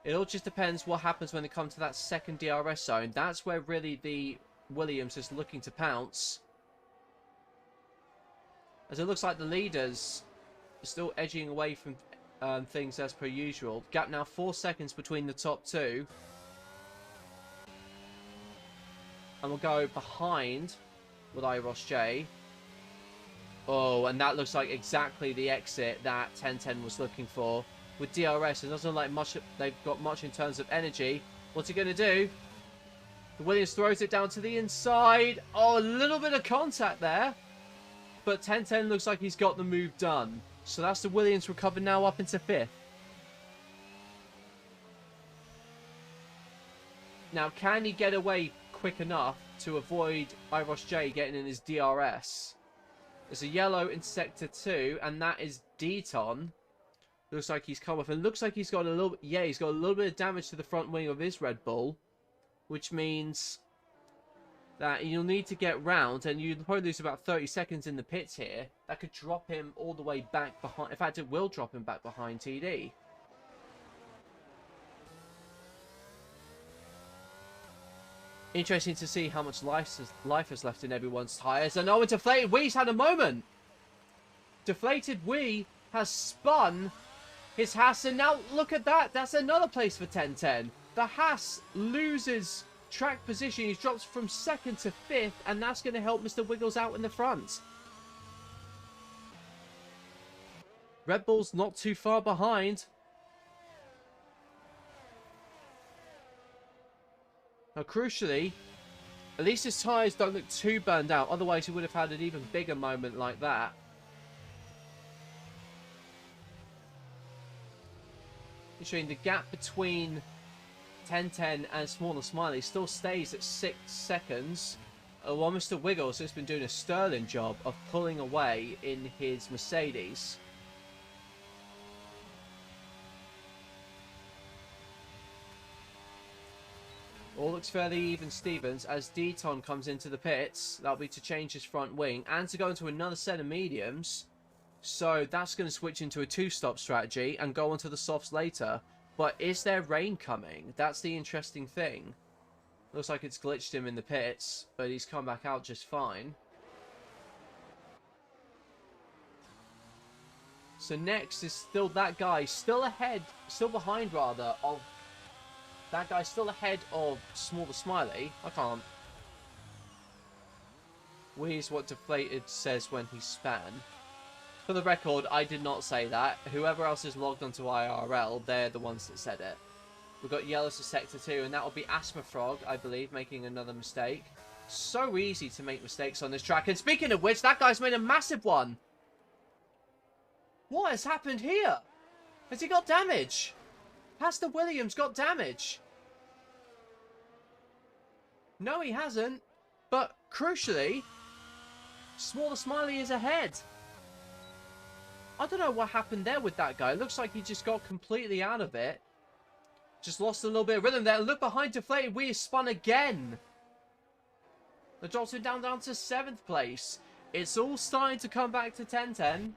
[SPEAKER 1] It all just depends what happens when they come to that second DRS zone. That's where really the Williams is looking to pounce. As it looks like the leaders are still edging away from things as per usual. Gap now 4 seconds between the top two. And we'll go behind with IIRL. Oh, and that looks like exactly the exit that 10-10 was looking for. With DRS, it doesn't look like much. They've got much in terms of energy. What's he going to do? The Williams throws it down to the inside. Oh, a little bit of contact there. But 10-10 looks like he's got the move done. So that's the Williams recovered now up into 5th. Now, can he get away quick enough to avoid IIRL getting in his DRS? There's a yellow in Sector 2, and that is Deton. Looks like he's come off, and looks like he's got a little... Yeah, he's got a little bit of damage to the front wing of his Red Bull, which means that you'll need to get round, and you'd probably lose about 30 seconds in the pits here. That could drop him all the way back behind. In fact, it will drop him back behind TD. Interesting to see how much life is left in everyone's tyres. And oh, Deflated Wee's had a moment. Deflated Wee has spun his Haas, and now look at that. That's another place for 10-10. The Haas loses track position. He drops from 2nd to 5th, and that's going to help Mr. Wiggles out in the front. Red Bull's not too far behind. Now, crucially, at least his tyres don't look too burned out. Otherwise, he would have had an even bigger moment like that. Showing the gap between 10-10 and Smaller Smiley still stays at 6 seconds. While Mr. Wiggles has been doing a sterling job of pulling away in his Mercedes. All looks fairly even Stevens as Deton comes into the pits. That'll be to change his front wing and to go into another set of mediums. So that's going to switch into a 2-stop strategy and go onto the softs later. But is there rain coming? That's the interesting thing. Looks like it's glitched him in the pits, but he's come back out just fine. So next is still that guy, still behind rather, of... That guy's still ahead of Smaller Smiley. I can't. Here's what Deflated says when he span. For the record, I did not say that. Whoever else is logged onto IIRL, they're the ones that said it. We've got Yellows to Sector 2, and that will be Asthma Frog, I believe, making another mistake. So easy to make mistakes on this track. And speaking of which, that guy's made a massive one. What has happened here? Has he got damage? Pastor Williams got damage. No, he hasn't. But, crucially, Smaller Smiley is ahead. I don't know what happened there with that guy. It looks like he just got completely out of it. Just lost a little bit of rhythm there. Look behind Deflated Wee is spun again. The drops him down to 7th place. It's all starting to come back to 10-10.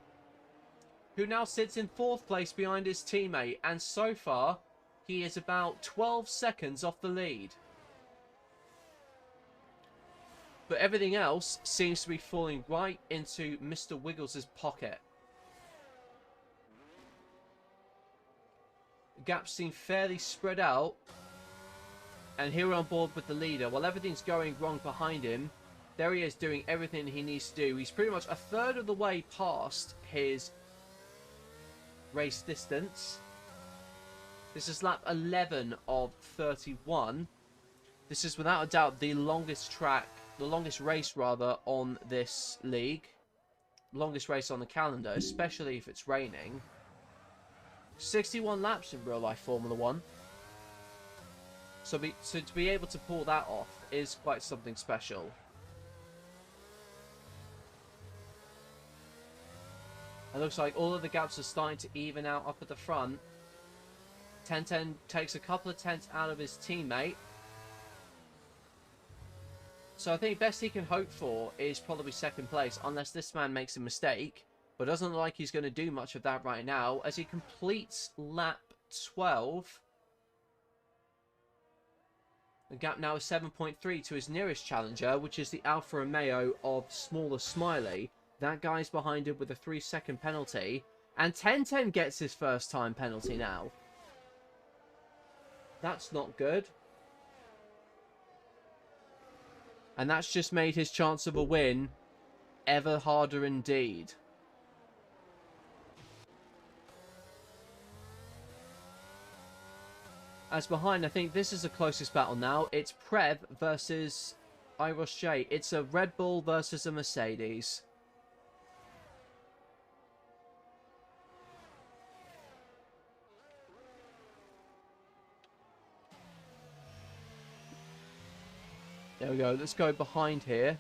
[SPEAKER 1] Who now sits in 4th place behind his teammate. And so far, he is about 12 seconds off the lead. But everything else seems to be falling right into Mr. Wiggles's pocket. The gaps seem fairly spread out. And here we're on board with the leader. While everything's going wrong behind him, there he is doing everything he needs to do. He's pretty much a third of the way past his race distance. This is lap 11 of 31. This is without a doubt the longest race rather on this league. Longest race on the calendar, especially if it's raining. 61 laps in real life Formula 1. So to be able to pull that off is quite something special. It looks like all of the gaps are starting to even out up at the front. 10-10 takes a couple of tenths out of his teammate. So I think best he can hope for is probably 2nd place, unless this man makes a mistake. But doesn't look like he's going to do much of that right now, as he completes lap 12. The gap now is 7.3 to his nearest challenger, which is the Alfa Romeo of Smaller Smiley. That guy's behind him with a 3-second penalty. And 10-10 gets his first time penalty now. That's not good. And that's just made his chance of a win ever harder indeed. As behind, I think this is the closest battle now. It's Prev versus IIRL. It's a Red Bull versus a Mercedes. There we go. Let's go behind here.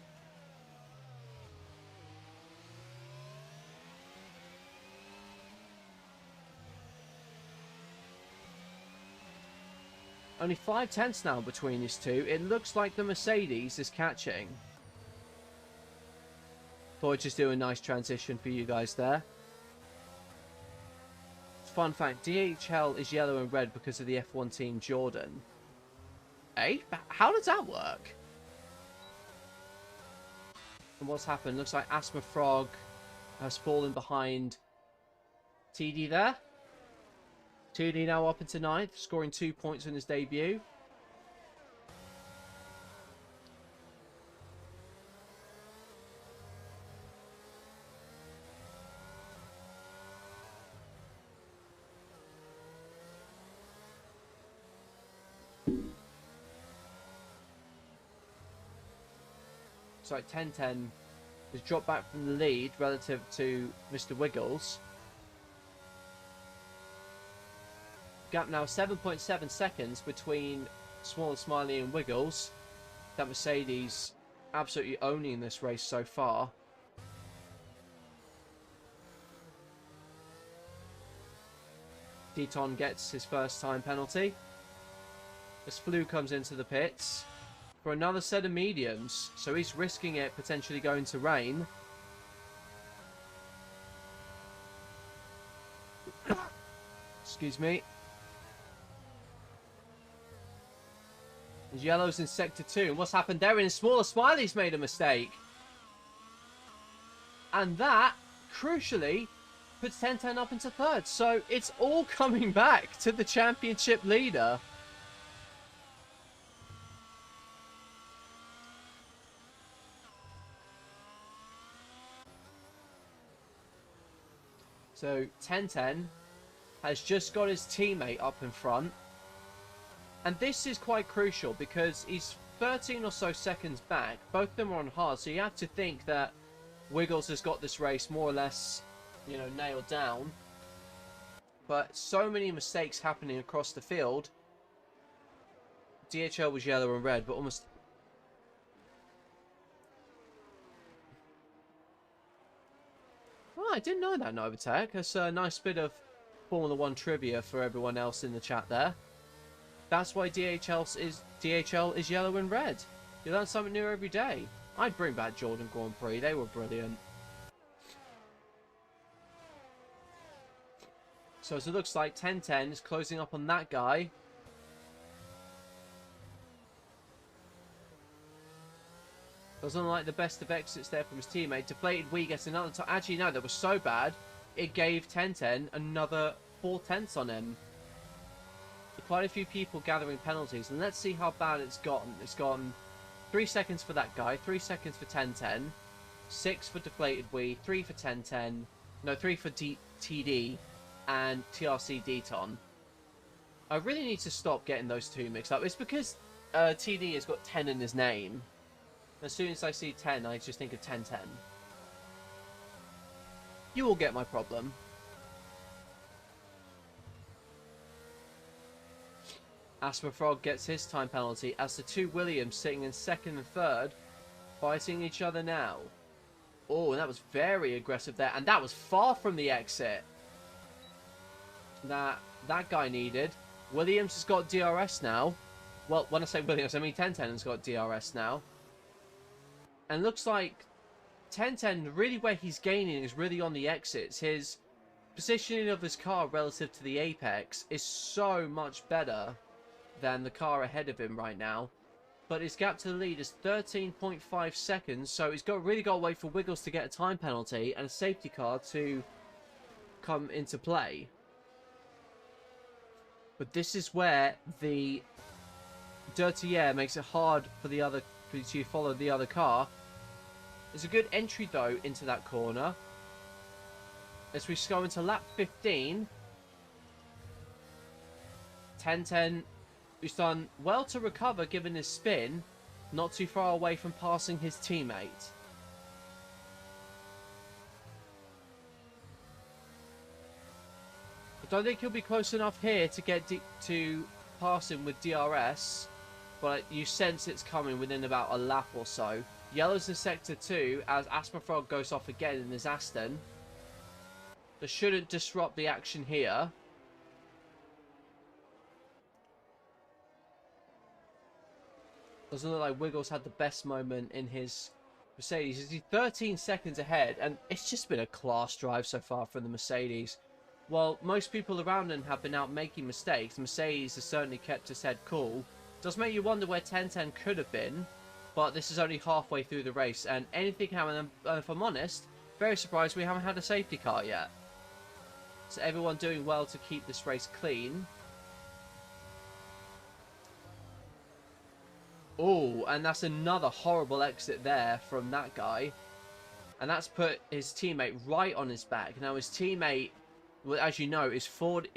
[SPEAKER 1] Only 5/10 now between these two. It looks like the Mercedes is catching. Thought I'd just do a nice transition for you guys there. Fun fact, DHL is yellow and red because of the F1 team Jordan. Eh? How does that work? And what's happened? Looks like Asthma Frog has fallen behind TD there. TD now up into 9th, scoring 2 points in his debut. It's like 10-10 has dropped back from the lead relative to Mr. Wiggles. Gap now 7.7 seconds between Smaller Smiley and Wiggles. That Mercedes absolutely owning this race so far. Deton gets his first time penalty as Flew comes into the pits for another set of mediums, so he's risking it potentially going to rain. Excuse me. There's yellows in sector 2, and what's happened there? In Smaller Smiley's made a mistake, and that crucially puts 10-10 up into 3rd, so it's all coming back to the championship leader. So 10-10 has just got his teammate up in front. And this is quite crucial because he's 13 or so seconds back. Both of them are on hard. So you have to think that Wiggles has got this race more or less, you know, nailed down. But so many mistakes happening across the field. DHL was yellow and red, but almost... Oh, I didn't know that, Novatech. That's a nice bit of Formula 1 trivia for everyone else in the chat there. That's why DHL is yellow and red. You learn something new every day. I'd bring back Jordan Grand Prix. They were brilliant. So as it looks like 10-10 is closing up on that guy. Doesn't like the best of exits there from his teammate. Deflated Wee gets another time. Actually, no, that was so bad. It gave 10-10 another 4/10 on him. So quite a few people gathering penalties. And let's see how bad it's gotten. It's gotten 3 seconds for that guy. 3 seconds for 10-10. 6 for Deflated Wee. 3 for 10-10. No, 3 for TD. And TRC Deton. I really need to stop getting those two mixed up. It's because TD has got 10 in his name. As soon as I see 10, I just think of 10-10. You will get my problem. Asper Frog gets his time penalty as the two Williams sitting in 2nd and 3rd fighting each other now. Oh, and that was very aggressive there. And that was far from the exit that guy needed. Williams has got DRS now. Well, when I say Williams, I mean 10-10 has got DRS now. And looks like 10-10, really where he's gaining is really on the exits. His positioning of his car relative to the apex is so much better than the car ahead of him right now. But his gap to the lead is 13.5 seconds, so he's really got to wait for Wiggles to get a time penalty and a safety car to come into play. But this is where the dirty air makes it hard for the other to follow the other car. There's a good entry though into that corner as we go into lap 15. 10-10, who's done well to recover given his spin, not too far away from passing his teammate. I don't think he'll be close enough here to get to pass him with DRS. But you sense it's coming within about a lap or so. Yellow's in sector 2 as Asper Frog goes off again in his Aston. That shouldn't disrupt the action here. Doesn't look like Wiggles had the best moment in his Mercedes. He's 13 seconds ahead, and it's just been a class drive so far from the Mercedes. While most people around him have been out making mistakes, Mercedes has certainly kept his head cool. Does make you wonder where 10-10 could have been, but this is only halfway through the race, and anything can happen. If I'm honest, very surprised we haven't had a safety car yet. So everyone doing well to keep this race clean. Oh, and that's another horrible exit there from that guy. And that's put his teammate right on his back. Now his teammate, well, as you know, is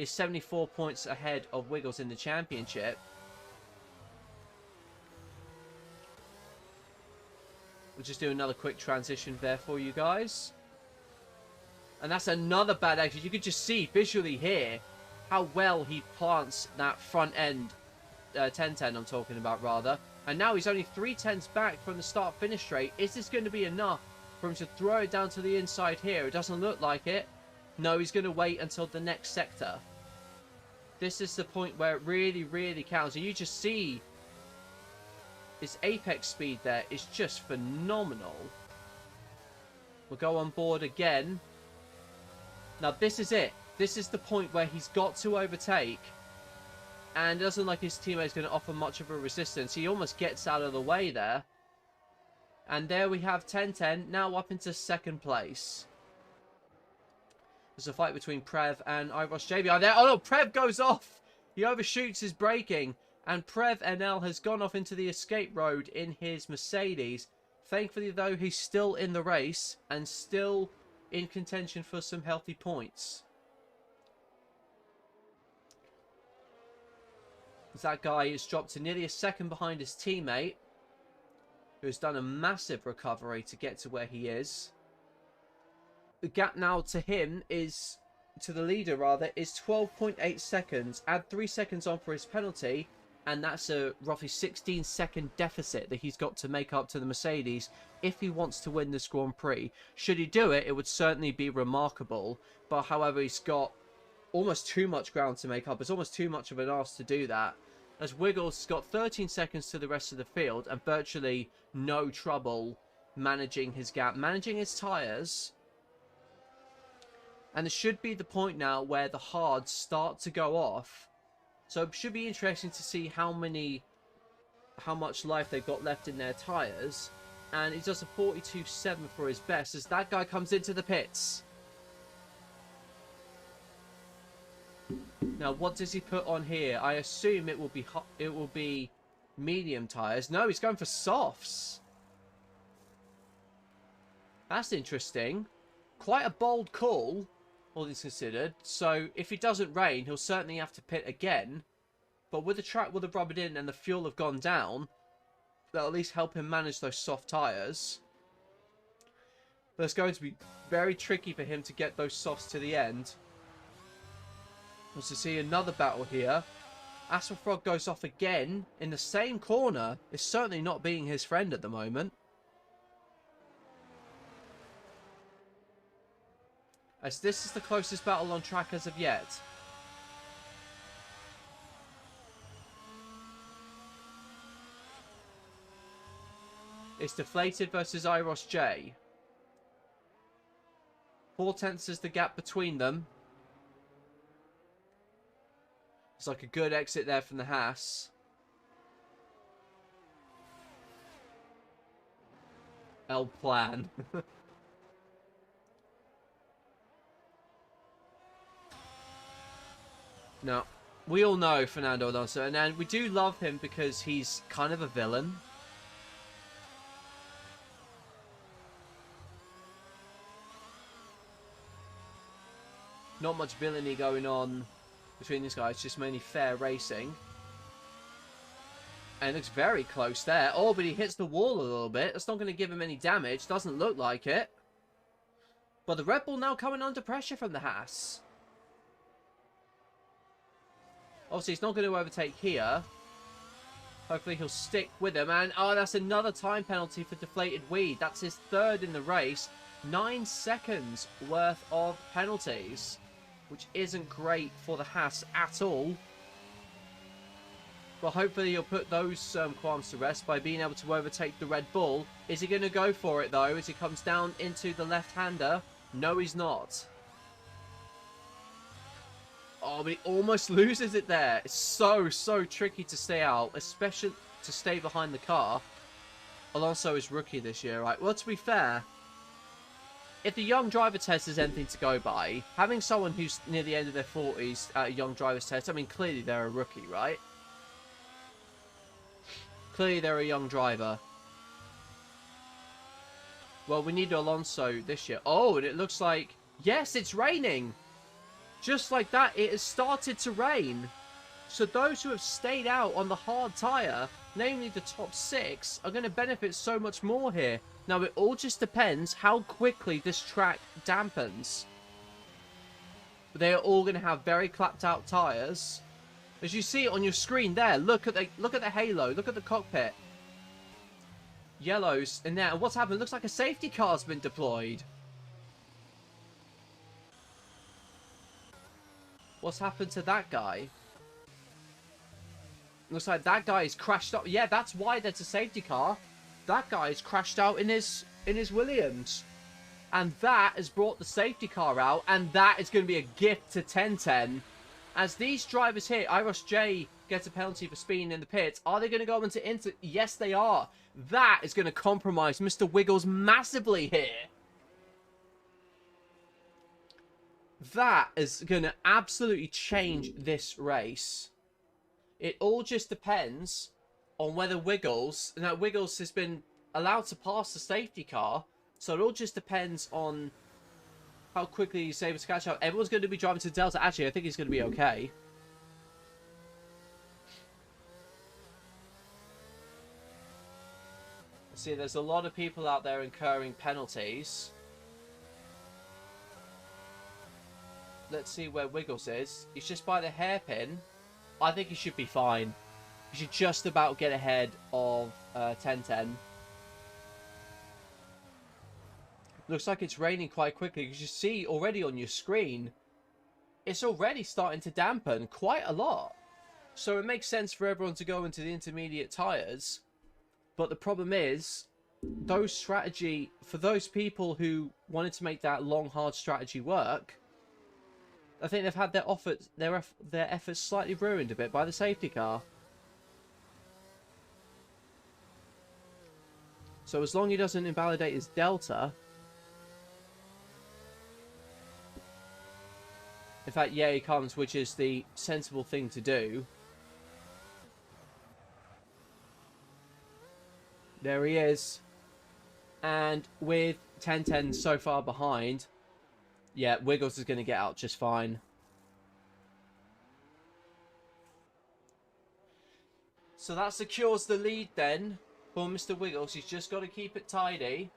[SPEAKER 1] 74 points ahead of Wiggles in the championship. We'll just do another quick transition there for you guys. And that's another bad exit. You can just see visually here how well he plants that front end 10-10 I'm talking about, rather. And now he's only 3/10 back from the start-finish straight. Is this going to be enough for him to throw it down to the inside here? It doesn't look like it. No, he's going to wait until the next sector. This is the point where it really, really counts. And you just see his apex speed there is just phenomenal. We'll go on board again. Now, this is it. This is the point where he's got to overtake. And it doesn't look like his teammate's going to offer much of a resistance. He almost gets out of the way there. And there we have 10-10, now up into second place. There's a fight between Prev and IIRL there. Oh no, Prev goes off! He overshoots his braking. And Prev NL has gone off into the escape road in his Mercedes. Thankfully, though, he's still in the race and still in contention for some healthy points. That guy is dropped to nearly a second behind his teammate, who has done a massive recovery to get to where he is. The gap now to him is, to the leader rather, is 12.8 seconds. Add 3 seconds on for his penalty, and that's a roughly 16-second deficit that he's got to make up to the Mercedes if he wants to win this Grand Prix. Should he do it, it would certainly be remarkable. But however, he's got almost too much ground to make up. It's almost too much of an ask to do that. As Wiggles has got 13 seconds to the rest of the field and virtually no trouble managing his gap, managing his tyres. And it should be the point now where the hards start to go off. So it should be interesting to see how much life they've got left in their tyres. And he does a 42.7 for his best as that guy comes into the pits. Now, what does he put on here? I assume it will be medium tyres. No, he's going for softs. That's interesting. Quite a bold call, all things considered. So, if it doesn't rain, he'll certainly have to pit again. But with the track will have rubbered in and the fuel have gone down, that'll at least help him manage those soft tyres. But it's going to be very tricky for him to get those softs to the end. To see another battle here. Asperfrog goes off again in the same corner. Is certainly not being his friend at the moment. As this is the closest battle on track as of yet. It's Deflated versus IIRL. 4/10 is the gap between them. It's like a good exit there from the Haas. El Plan. Now, we all know Fernando Alonso, and we do love him because he's kind of a villain. Not much villainy going on between these guys, just mainly fair racing. And it looks very close there. Oh, but he hits the wall a little bit. That's not going to give him any damage. Doesn't look like it. But the Red Bull now coming under pressure from the Haas. Obviously, he's not going to overtake here. Hopefully, he'll stick with him. And, oh, that's another time penalty for Deflated Weed. That's his third in the race. 9 seconds worth of penalties, which isn't great for the Haas at all. But hopefully he'll put those qualms to rest by being able to overtake the Red Bull. Is he going to go for it, though, as he comes down into the left-hander? No, he's not. Oh, but he almost loses it there. It's so tricky to stay out, especially to stay behind the car. Alonso is rookie this year, right? Well, to be fair, if the young driver test is anything to go by, having someone who's near the end of their 40s at a young driver's test, I mean, clearly they're a rookie, right? Clearly they're a young driver. Well, we need Alonso this year. Oh, and it looks like... Yes, it's raining! Just like that, it has started to rain. So those who have stayed out on the hard tyre, namely the top 6, are going to benefit so much more here. Now, it all just depends how quickly this track dampens. They are all going to have very clapped out tyres. As you see on your screen there, look at the halo, look at the cockpit. Yellows in there. And what's happened? It looks like a safety car's been deployed. What's happened to that guy? Looks like that guy is crashed up. Yeah, that's why there's a safety car. That guy's crashed out in his Williams. And that has brought the safety car out. And that is going to be a gift to 1010. As these drivers here, IIRL gets a penalty for speeding in the pits. Are they going to go into... Yes, they are. That is going to compromise Mr. Wiggles massively here. That is going to absolutely change this race. It all just depends on whether Wiggles... Now, Wiggles has been allowed to pass the safety car. So it all just depends on how quickly he's able to catch up. Everyone's going to be driving to Delta. Actually, I think he's going to be okay. See, there's a lot of people out there incurring penalties. Let's see where Wiggles is. He's just by the hairpin. I think he should be fine. He should just about get ahead of 1010. Looks like it's raining quite quickly. You can see already on your screen, it's already starting to dampen quite a lot. So it makes sense for everyone to go into the intermediate tyres. But the problem is, those strategy, for those people who wanted to make that long, hard strategy work, I think they've had their efforts slightly ruined a bit by the safety car. So as long as he doesn't invalidate his Delta... In fact, yeah, he comes, which is the sensible thing to do. There he is. And with 1010 so far behind, yeah, Wiggles is going to get out just fine. So that secures the lead then for Mr. Wiggles. He's just got to keep it tidy.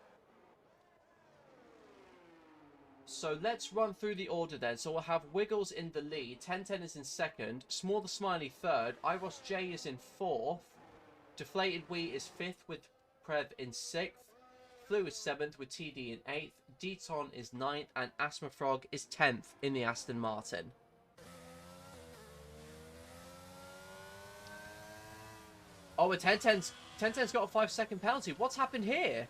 [SPEAKER 1] So let's run through the order then. So we'll have Wiggles in the lead. 1010 is in second. Small the Smiley third. IIRL is in fourth. Deflated Wee is fifth with Prev in sixth. Flu is seventh with TD in eighth. Deton is ninth. And Asthma Frog is 10th in the Aston Martin. Oh, and 1010's got a 5-second penalty. What's happened here?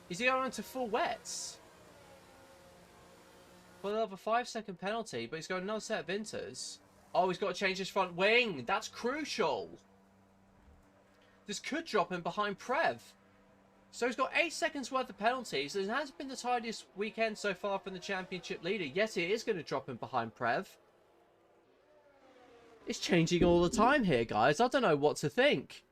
[SPEAKER 1] Is he going into full wets? Well, they'll have a 5-second penalty, but he's got another set of inters. Oh, he's got to change his front wing. That's crucial. This could drop him behind Prev. So he's got 8 seconds worth of penalties. It hasn't been the tidiest weekend so far from the championship leader. Yes, it is going to drop him behind Prev. It's changing all the time here, guys. I don't know what to think.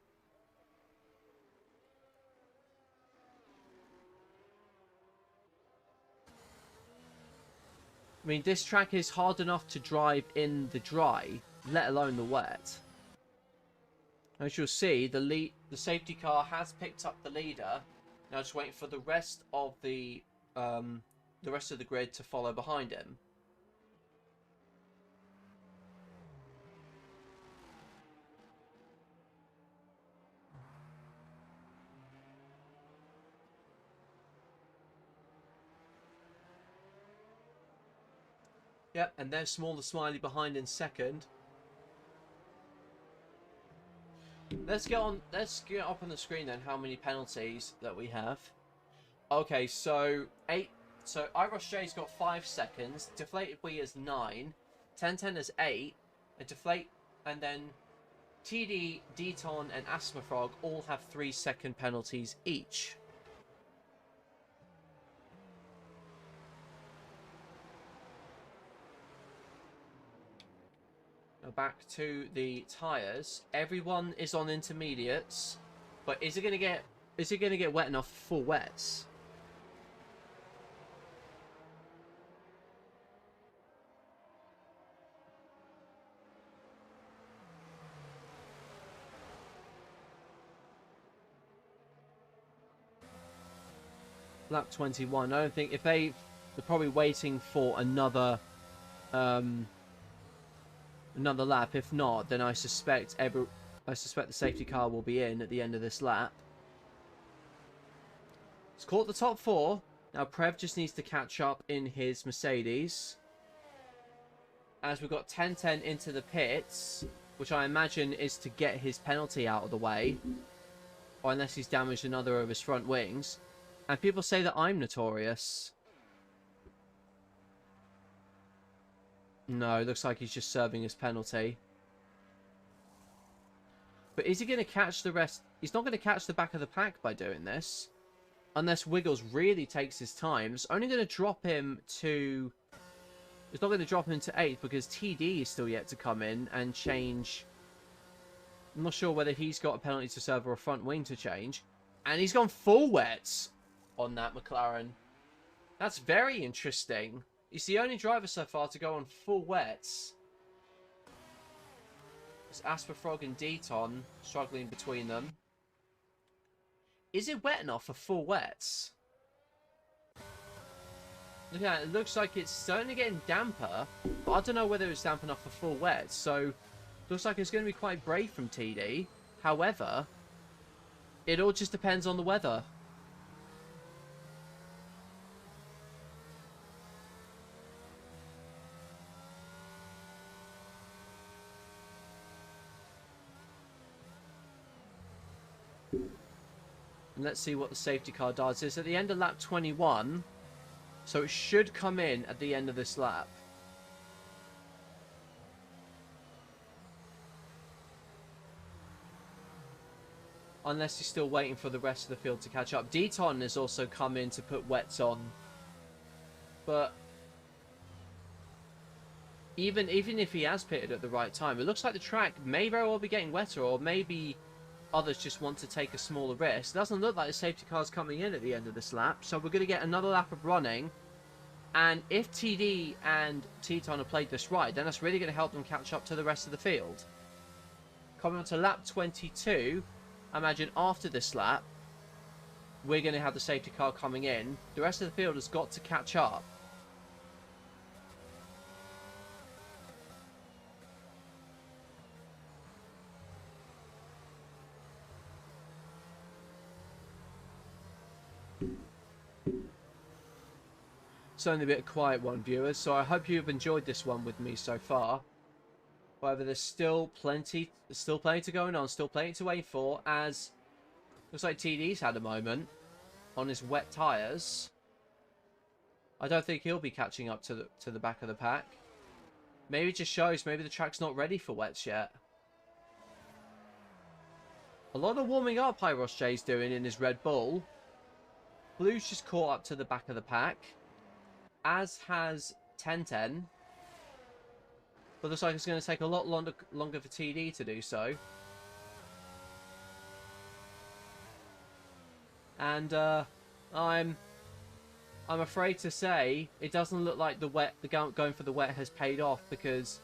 [SPEAKER 1] I mean, this track is hard enough to drive in the dry, let alone the wet. As you'll see, the safety car has picked up the leader. Now just waiting for the rest of the grid to follow behind him. Yep, and there's Small the Smiley behind in second. Let's get on. Let's get up on the screen then. How many penalties that we have? Okay, so 8. So IIRL's got 5 seconds. Deflated Wii is 9. 1010 is 8. And deflate, and then TD, Deton, and Asthma Frog all have 3-second penalties each. Now back to the tyres. Everyone is on intermediates, but is it going to get wet enough for wets? Lap 21. I don't think if they're probably waiting for another another lap. If not, then I suspect the safety car will be in at the end of this lap. It's caught the top 4. Now Prev just needs to catch up in his Mercedes. As we've got 1010 into the pits, which I imagine is to get his penalty out of the way, or unless he's damaged another of his front wings. And people say that I'm notorious. No, it looks like he's just serving his penalty. But is he going to catch the rest? He's not going to catch the back of the pack by doing this. Unless Wiggles really takes his time. It's only going to drop him to... It's not going to drop him to 8th because TD is still yet to come in and change. I'm not sure whether he's got a penalty to serve or a front wing to change. And he's gone full wets on that McLaren. That's very interesting. He's the only driver so far to go on full wets. It's Asperfrog and Deton struggling between them. Is it wet enough for full wets? Look at it. It looks like it's certainly getting damper, but I don't know whether it's damp enough for full wets. So, looks like it's going to be quite brave from TD. However, it all just depends on the weather. And let's see what the safety car does. It's at the end of lap 21. So it should come in at the end of this lap. Unless he's still waiting for the rest of the field to catch up. Deton has also come in to put wets on. But even if he has pitted at the right time, it looks like the track may very well be getting wetter, or maybe others just want to take a smaller risk. It doesn't look like the safety car's coming in at the end of this lap, so we're going to get another lap of running. And if TD and Teton have played this right, then that's really going to help them catch up to the rest of the field. Coming on to lap 22, I imagine after this lap, we're going to have the safety car coming in. The rest of the field has got to catch up. It's only a bit of a quiet one, viewers, so I hope you've enjoyed this one with me so far. However, there's still plenty to go on, still plenty to wait for, as looks like TD's had a moment on his wet tyres. I don't think he'll be catching up to the back of the pack. Maybe it just shows maybe the track's not ready for wets yet. A lot of warming up IIRL's doing in his Red Bull. Blue's just caught up to the back of the pack, as has 1010. But looks like it's going to take a lot longer for TD to do so. And I'm afraid to say it doesn't look like the going for the wet has paid off, because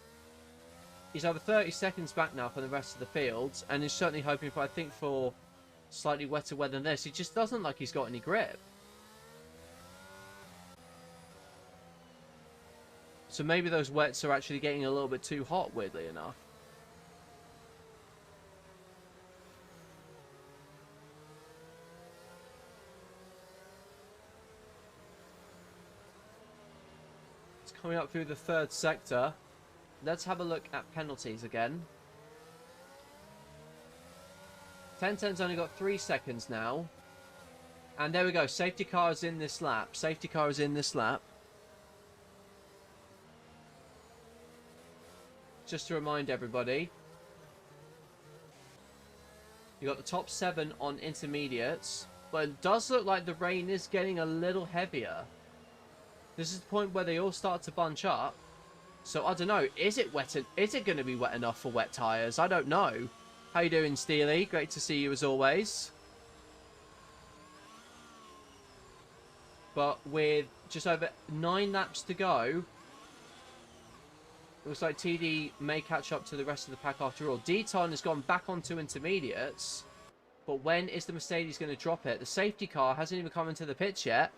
[SPEAKER 1] he's over 30 seconds back now for the rest of the field, and he's certainly hoping for, I think, for slightly wetter weather than this. It just doesn't look like he's got any grip. So maybe those wets are actually getting a little bit too hot, weirdly enough. It's coming up through the third sector. Let's have a look at penalties again. 10-10's only got 3 seconds now. And there we go. Safety car is in this lap. Safety car is in this lap. Just to remind everybody. You got the top 7 on intermediates. But it does look like the rain is getting a little heavier. This is the point where they all start to bunch up. So I don't know. Is it wet? Is it going to be wet enough for wet tyres? I don't know. How you doing, Steely? Great to see you as always. But with just over 9 laps to go, it looks like TD may catch up to the rest of the pack after all. Deton has gone back onto intermediates. But when is the Mercedes going to drop it? The safety car hasn't even come into the pits yet.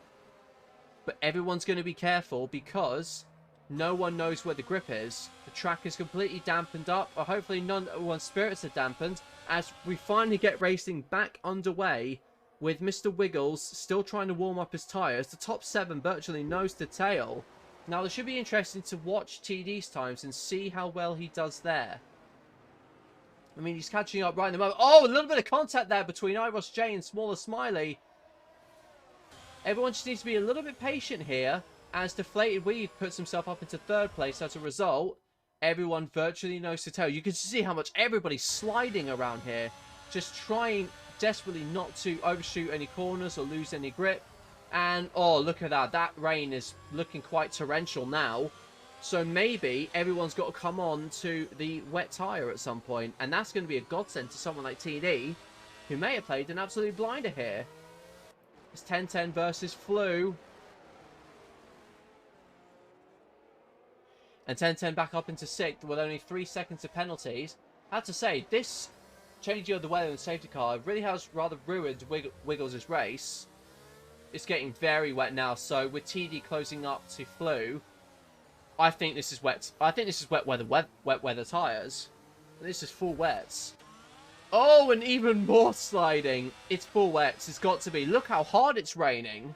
[SPEAKER 1] But everyone's going to be careful because no one knows where the grip is. The track is completely dampened up. Or hopefully none one's spirits are dampened. As we finally get racing back underway with Mr. Wiggles still trying to warm up his tyres. The top 7 virtually nose to tail. Now, it should be interesting to watch TD's times and see how well he does there. I mean, he's catching up right in the moment. Oh, a little bit of contact there between Iros J and Smaller Smiley. Everyone just needs to be a little bit patient here as Deflated Weave puts himself up into 3rd place. As a result, everyone virtually nose to tail. You can see how much everybody's sliding around here. Just trying desperately not to overshoot any corners or lose any grip. And, oh, look at that. That rain is looking quite torrential now. So maybe everyone's got to come on to the wet tyre at some point. And that's going to be a godsend to someone like TD, who may have played an absolute blinder here. It's 10-10 versus Flu. And 10-10 back up into 6th with only 3 seconds of penalties. I have to say, this changing of the weather and safety car really has rather ruined Wiggles' race. It's getting very wet now, so with TD closing up to Flu, I think this is wet. I think this is wet weather tyres. This is full wets. Oh, and even more sliding. It's full wets. It's got to be. Look how hard it's raining.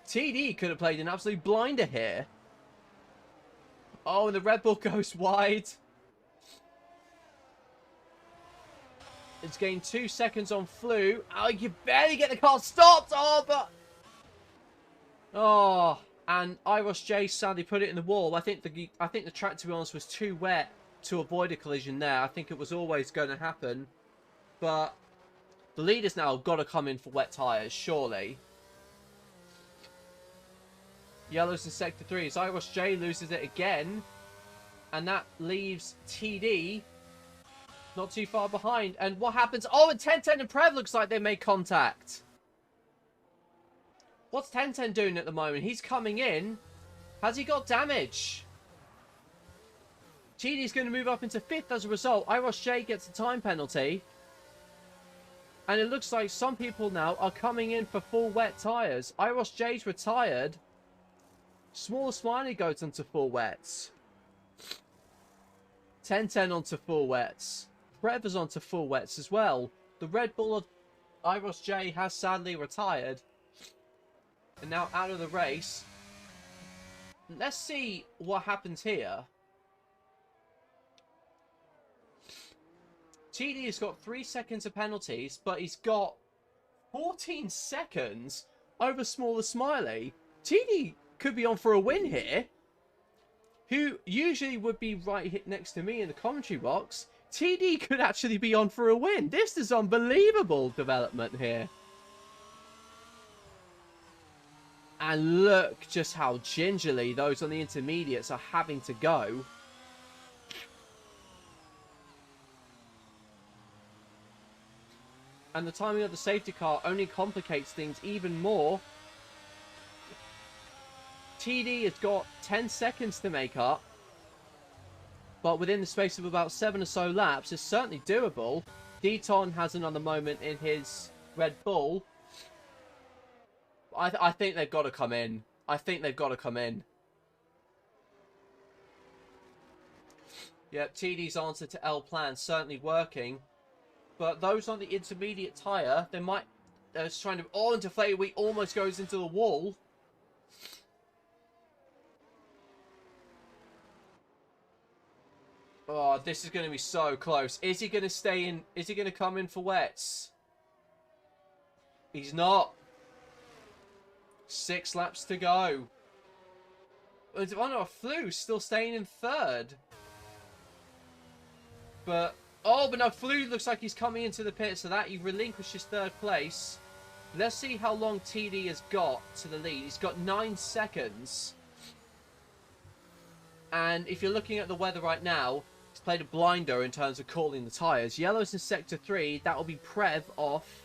[SPEAKER 1] TD could have played an absolute blinder here. Oh, and the Red Bull goes wide. It's gained 2 seconds on Flu. Oh, you barely get the car stopped. Oh, but... Oh, and Iros J sadly put it in the wall. I think the track, to be honest, was too wet to avoid a collision there. I think it was always going to happen. But the leaders now have got to come in for wet tyres, surely. Yellow's in Sector 3 as Iros J loses it again. And that leaves TD not too far behind. And what happens? Oh, and 10-10 and Prev looks like they made contact. What's 10-10 doing at the moment? He's coming in. Has he got damage? TD's going to move up into 5th as a result. Iros J gets a time penalty. And it looks like some people now are coming in for full wet tyres. Iros J's retired. Smaller Smiley goes onto full wets. 10-10 onto full wets. Prev is onto full wets as well. The Red Bull of Iros J has sadly retired. And now out of the race. Let's see what happens here. TD has got 3 seconds of penalties, but he's got 14 seconds over Smaller Smiley. TD could be on for a win here. Who usually would be right next to me in the commentary box. TD could actually be on for a win. This is unbelievable development here. And look just how gingerly those on the intermediates are having to go. And the timing of the safety car only complicates things even more. TD has got 10 seconds to make up. But within the space of about 7 or so laps, it's certainly doable. Deton has another moment in his Red Bull. I think they've got to come in. I think they've got to come in. Yep, TD's answer to L plan certainly working. But those on the intermediate tyre, they might... They're just trying to... Oh, and Deflated Weave almost goes into the wall. Oh, this is going to be so close. Is he going to stay in? Is he going to come in for wets? He's not. 6 laps to go. Oh no, Flu's still staying in 3rd. But, oh, but no, Flu looks like he's coming into the pit, so that he relinquishes 3rd place. Let's see how long TD has got to the lead. He's got 9 seconds. And if you're looking at the weather right now, he's played a blinder in terms of calling the tyres. Yellow's in Sector 3. That will be Prev off.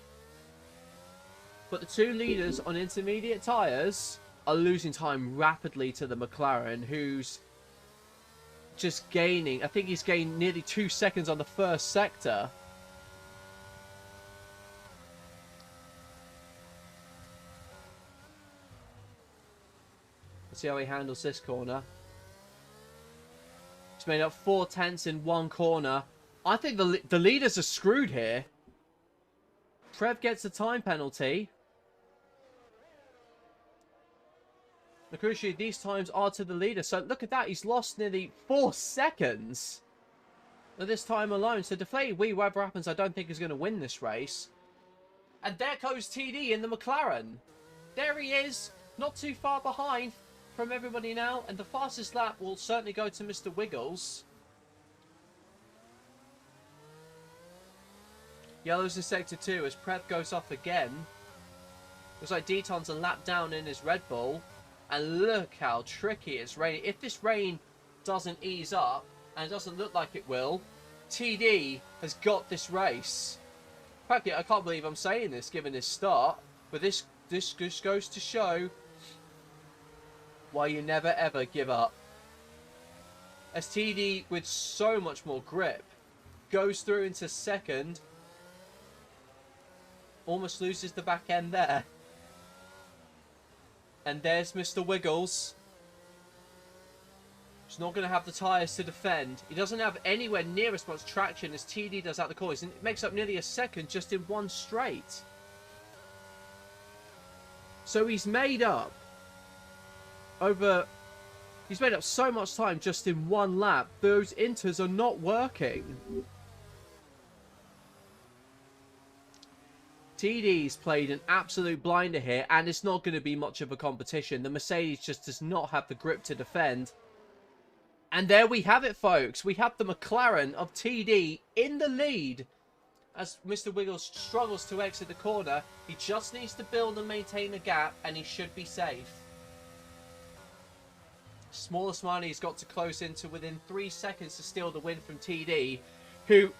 [SPEAKER 1] But the 2 leaders on intermediate tyres are losing time rapidly to the McLaren, who's just gaining. I think he's gained nearly 2 seconds on the first sector. Let's see how he handles this corner. He's made up 4 tenths in 1 corner. I think the leaders are screwed here. Prev gets a time penalty. And crucially, these times are to the leader. So look at that. He's lost nearly 4 seconds at this time alone. So deflated wee, whatever happens, I don't think is going to win this race. And there goes TD in the McLaren. There he is. Not too far behind from everybody now. And the fastest lap will certainly go to Mr. Wiggles. Yellow's in Sector 2 as Prev goes off again. Looks like Deton's a lap down in his Red Bull. And look how tricky it's raining. If this rain doesn't ease up, and it doesn't look like it will, TD has got this race. Frankly, I can't believe I'm saying this given his start, but this just goes to show why you never ever give up. As TD, with so much more grip, goes through into 2nd, almost loses the back end there. And there's Mr. Wiggles. He's not going to have the tyres to defend. He doesn't have anywhere near as much traction as TD does out the corners. And it makes up nearly a second just in 1 straight. So he's made up He's made up so much time just in 1 lap. Those inters are not working. TD's played an absolute blinder here, and it's not going to be much of a competition. The Mercedes just does not have the grip to defend. And there we have it, folks. We have the McLaren of TD in the lead. As Mr. Wiggles struggles to exit the corner, he just needs to build and maintain a gap, and he should be safe. Smaller Smiley's got to close into within 3 seconds to steal the win from TD, who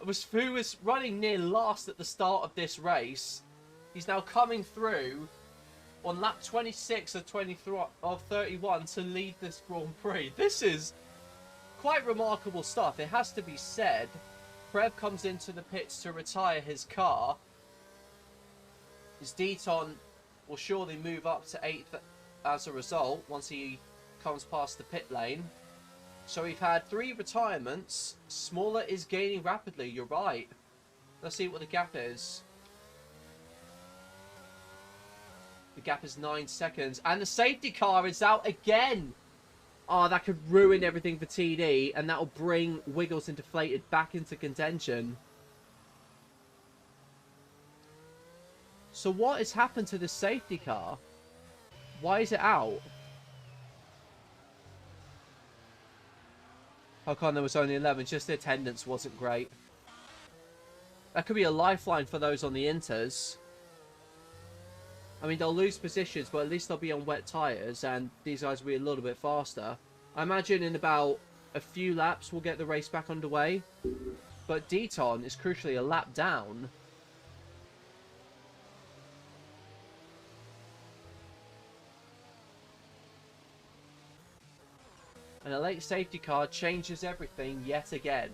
[SPEAKER 1] was running near last at the start of this race. He's now coming through on lap 26 of 31 to lead this Grand Prix. This is quite remarkable stuff, it has to be said. Prev comes into the pits to retire his car. His Deton will surely move up to 8th as a result once he comes past the pit lane. So we've had 3 retirements. Smaller is gaining rapidly, you're right. Let's see what the gap is. The gap is 9 seconds. And the safety car is out again. Oh, that could ruin everything for TD. And that will bring Wiggles and Deflated back into contention. So what has happened to the safety car? Why is it out? How come there was only 11? Just the attendance wasn't great. That could be a lifeline for those on the Inters. I mean, they'll lose positions, but at least they'll be on wet tyres, and these guys will be a little bit faster. I imagine in about a few laps we'll get the race back underway. But Deton is crucially a lap down. And a late safety car changes everything yet again.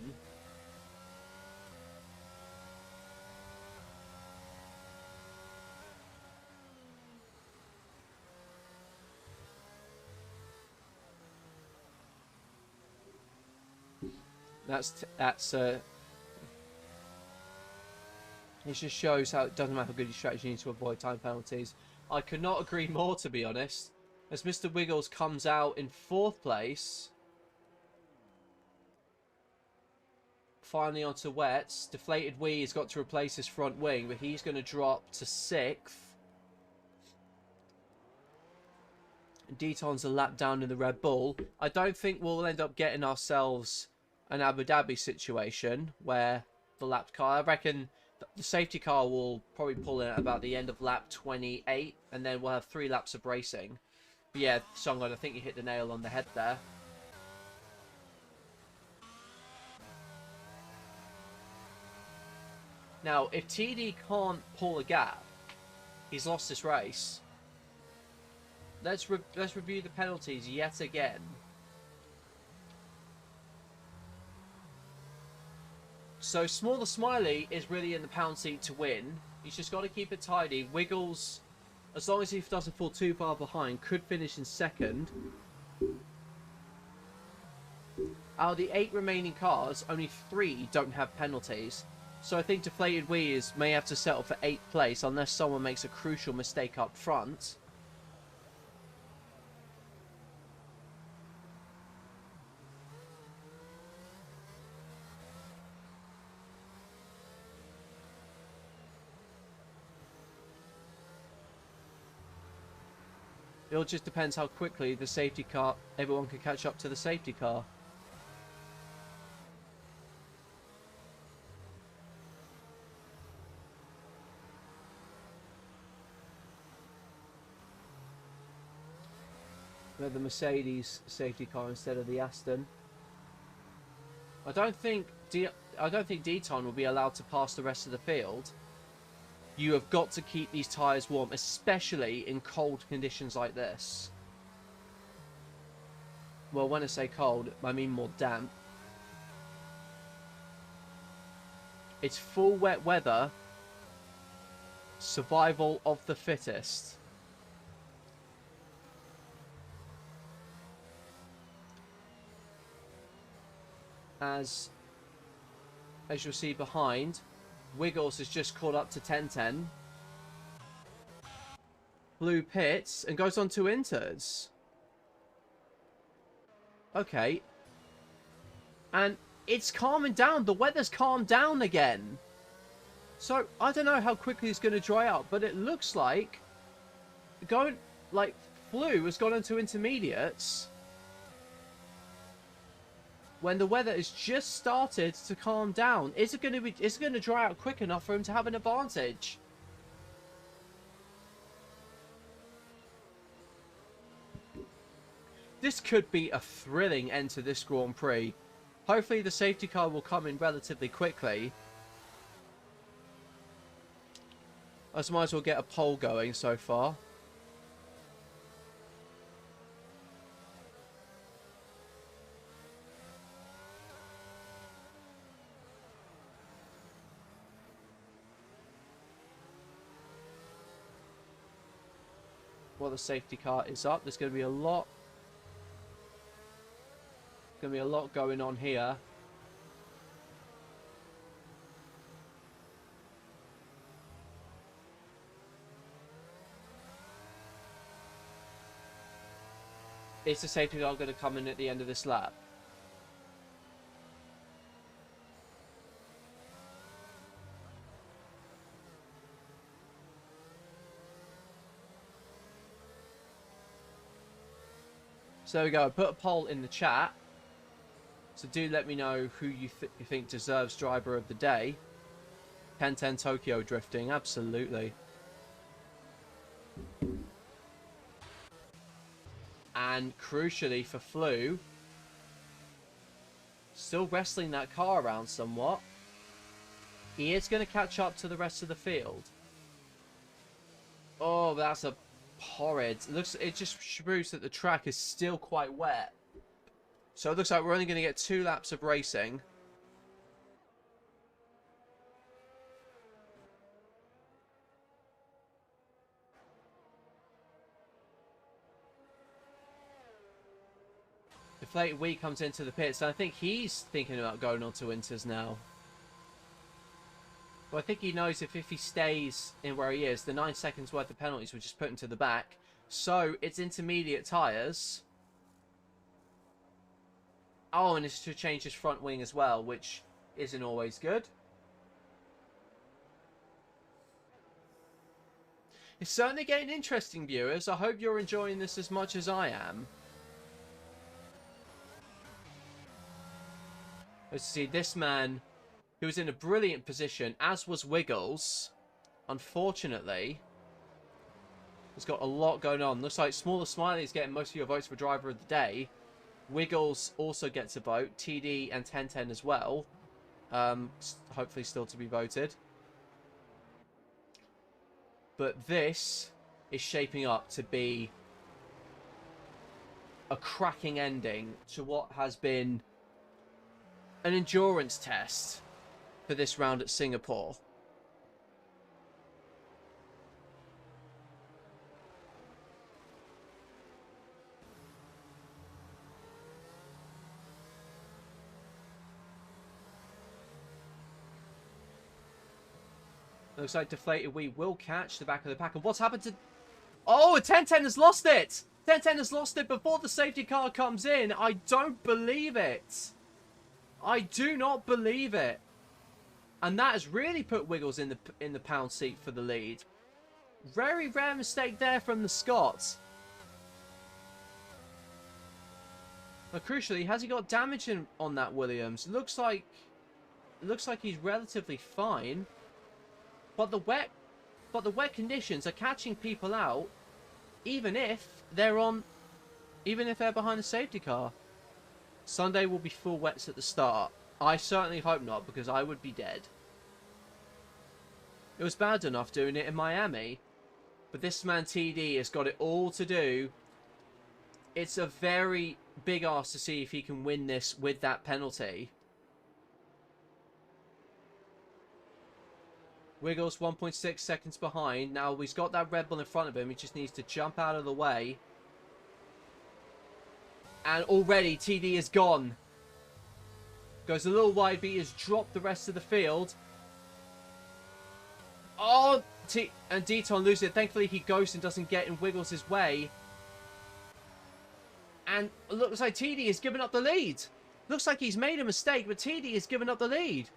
[SPEAKER 1] It just shows how it doesn't matter how good your strategy, you need to avoid time penalties. I could not agree more, to be honest. As Mr. Wiggles comes out in 4th place. finally onto wets. Deflated Wee has got to replace his front wing, but he's going to drop to 6th. Deton's a lap down in the Red Bull. I don't think we'll end up getting ourselves an Abu Dhabi situation where the lapped car, I reckon the safety car will probably pull in at about the end of lap 28, and then we'll have 3 laps of racing. But yeah, Songon, I think you hit the nail on the head there. Now, if TD can't pull a gap, he's lost this race. Let's review the penalties yet again. So, Smaller Smiley is really in the pound seat to win. He's just got to keep it tidy. Wiggles, as long as he doesn't fall too far behind, could finish in 2nd. Out of the 8 remaining cars, only 3 don't have penalties. So I think Deflated Wheels may have to settle for 8th place unless someone makes a crucial mistake up front. It all just depends how quickly the safety car, everyone can catch up to the safety car. The Mercedes safety car instead of the Aston. I don't think Deton will be allowed to pass the rest of the field. You have got to keep these tyres warm, especially in cold conditions like this. Well, when I say cold, I mean more damp. It's full wet weather. Survival of the fittest. As you'll see behind, Wiggles has just caught up to 10-10. Blue pits and goes on to inters. Okay. And it's calming down. The weather's calmed down again. So, I don't know how quickly it's going to dry out, but it looks like Blue has gone into intermediates when the weather has just started to calm down. Is it going to dry out quick enough for him to have an advantage? This could be a thrilling end to this Grand Prix. Hopefully the safety car will come in relatively quickly. I might as well get a poll going so far. While the safety car is up, there's going to be a lot. Going to be a lot going on here. Is the safety car going to come in at the end of this lap? So there we go. I put a poll in the chat. So do let me know who you think deserves driver of the day. 10-10 Tokyo drifting, absolutely. And crucially for Flu, still wrestling that car around somewhat. He is going to catch up to the rest of the field. Oh, that's a horrid. It just proves that the track is still quite wet. So it looks like we're only going to get 2 laps of racing. Deflated Wee comes into the pits, and I think he's thinking about going on to Inters now. Well, I think he knows if he stays in where he is, the 9 seconds worth of penalties would just put him to the back. So, it's intermediate tyres. Oh, and it's to change his front wing as well, which isn't always good. It's certainly getting interesting, viewers. I hope you're enjoying this as much as I am. Let's see, this man, who was in a brilliant position, as was Wiggles, unfortunately, has got a lot going on. Looks like Smaller Smiley is getting most of your votes for driver of the day. Wiggles also gets a vote. TD and 1010 as well. Hopefully still to be voted. But this is shaping up to be a cracking ending to what has been an endurance test for this round at Singapore. Looks like Deflated Wee will catch the back of the pack. And what's happened to... Oh, 1010 has lost it! 1010 has lost it before the safety car comes in. I don't believe it. I do not believe it. And that has really put Wiggles in the pound seat for the lead. Very rare mistake there from the Scots. But crucially, has he got damage on that Williams? Looks like he's relatively fine. But the wet conditions are catching people out, even if they're behind a safety car. Sunday will be full wets at the start. I certainly hope not, because I would be dead. It was bad enough doing it in Miami, but this man TD has got it all to do. It's a very big ask to see if he can win this with that penalty. Wiggles 1.6 seconds behind. Now he's got that Red Bull in front of him. He just needs to jump out of the way. And already TD is gone. Goes a little wide, but he has dropped the rest of the field. Oh, and Deton loses it. Thankfully he goes and doesn't get in Wiggles' way. And it looks like TD has given up the lead. Looks like he's made a mistake, but TD has given up the lead.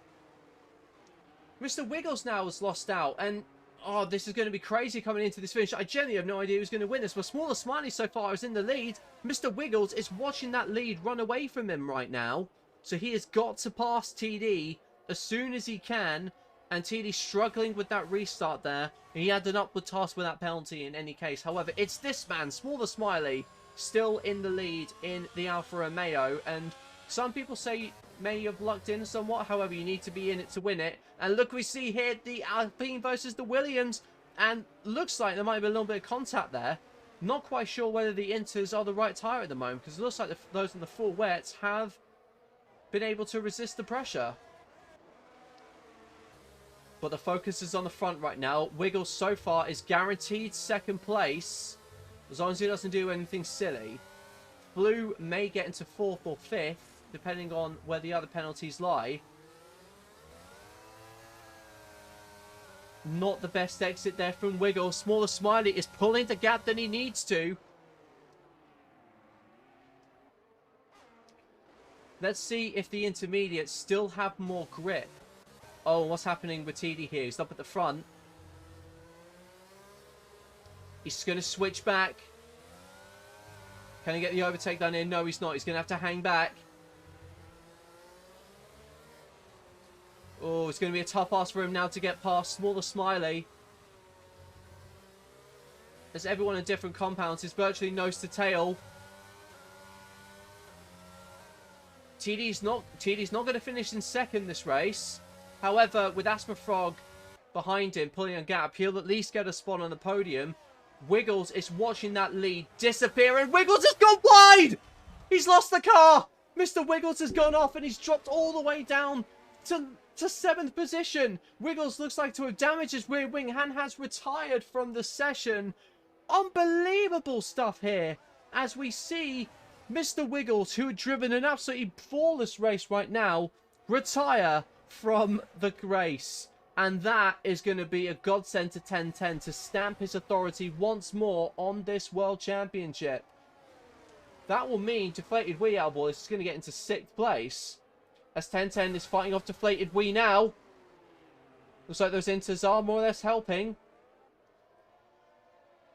[SPEAKER 1] Mr. Wiggles now has lost out, and oh, this is going to be crazy coming into this finish. I genuinely have no idea who's going to win this, but Smaller Smiley so far is in the lead. Mr. Wiggles is watching that lead run away from him right now, so he has got to pass TD as soon as he can, and TD struggling with that restart there. He had an upward task with that penalty in any case. However, it's this man, Smaller Smiley, still in the lead in the Alfa Romeo, and some people say may have lucked in somewhat. However, you need to be in it to win it. And look, we see here the Alpine versus the Williams, and looks like there might be a little bit of contact there. Not quite sure whether the Inters are the right tyre at the moment, because it looks like those in the full wets have been able to resist the pressure. But the focus is on the front right now. Wiggles so far is guaranteed second place, as long as he doesn't do anything silly. Blue may get into 4th or 5th, depending on where the other penalties lie. Not the best exit there from Wiggles. Smaller Smiley is pulling the gap than he needs to. Let's see if the intermediates still have more grip. Oh, what's happening with TD here? He's up at the front. He's going to switch back. Can he get the overtake done in? No, he's not. He's going to have to hang back. Oh, it's going to be a tough ask for him now to get past Smaller Smiley. As everyone in different compounds is virtually nose to tail. TD's not going to finish in second this race. However, with Asthma Frog behind him, pulling a gap, he'll at least get a spot on the podium. Wiggles is watching that lead disappear, and Wiggles has gone wide! He's lost the car! Mr. Wiggles has gone off, and he's dropped all the way down to 7th position. Wiggles looks like to have damaged his rear wing and has retired from the session. Unbelievable stuff here, as we see Mr. Wiggles, who had driven an absolutely flawless race right now, retire from the race. And that is going to be a godsend to 1010 to stamp his authority once more on this World Championship. That will mean Deflated Wee Boys is going to get into 6th place. As 1010 is fighting off Deflated Wee now. Looks like those inters are more or less helping.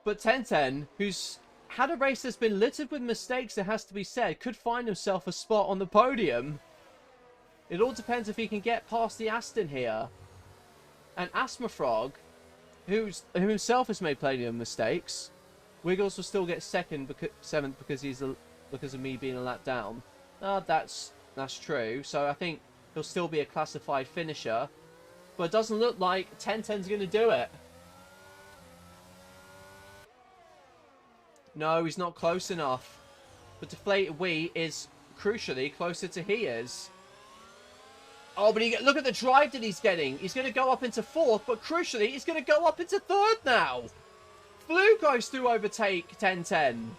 [SPEAKER 1] But 1010, who's had a race that's been littered with mistakes, it has to be said, could find himself a spot on the podium. It all depends if he can get past the Aston here. And Asthma Frog, who himself has made plenty of mistakes, Wiggles will still get seventh because of me being a lap down. That's true. So I think he'll still be a classified finisher. But it doesn't look like 1010's going to do it. No, he's not close enough. But Deflated Wee is, crucially, closer to he is. Oh, but look at the drive that he's getting. He's going to go up into fourth, but crucially, he's going to go up into third now. Flu goes to overtake 1010.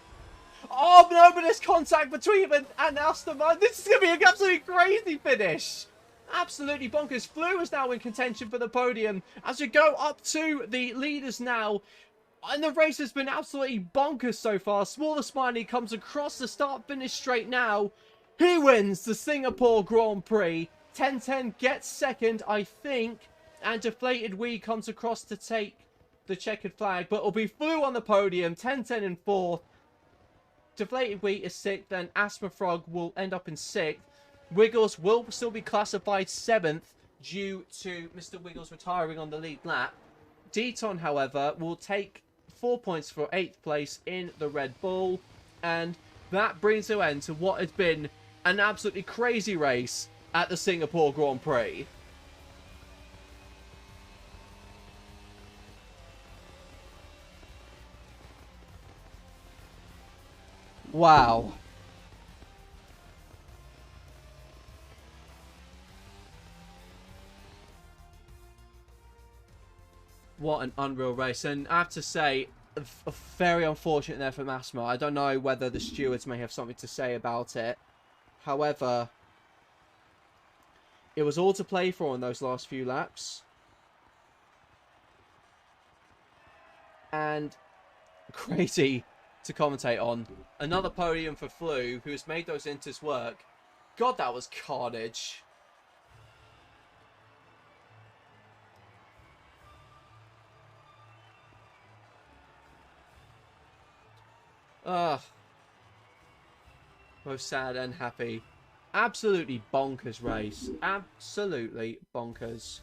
[SPEAKER 1] Oh, no, but there's contact between him and Aston Martin. This is going to be an absolutely crazy finish. Absolutely bonkers. Flu is now in contention for the podium as we go up to the leaders now. And the race has been absolutely bonkers so far. Smaller Smiley comes across the start-finish straight now. He wins the Singapore Grand Prix. 1010 gets second, I think. And Deflated Wee comes across to take the checkered flag. But it'll be Flu on the podium. 1010 in fourth. Deflated Wee is sixth. And Asthma Frog will end up in sixth. Wiggles will still be classified seventh due to Mr. Wiggles retiring on the lead lap. Deton, however, will take 4 points for 8th place in the Red Bull. And that brings to an end to what has been an absolutely crazy race at the Singapore Grand Prix. Wow. What an unreal race. And I have to say, very unfortunate there for Asthma. I don't know whether the stewards may have something to say about it. However, it was all to play for in those last few laps. And crazy to commentate on. Another podium for Flu, who has made those inters work. God, that was carnage. Both sad and happy. Absolutely bonkers race. Absolutely bonkers.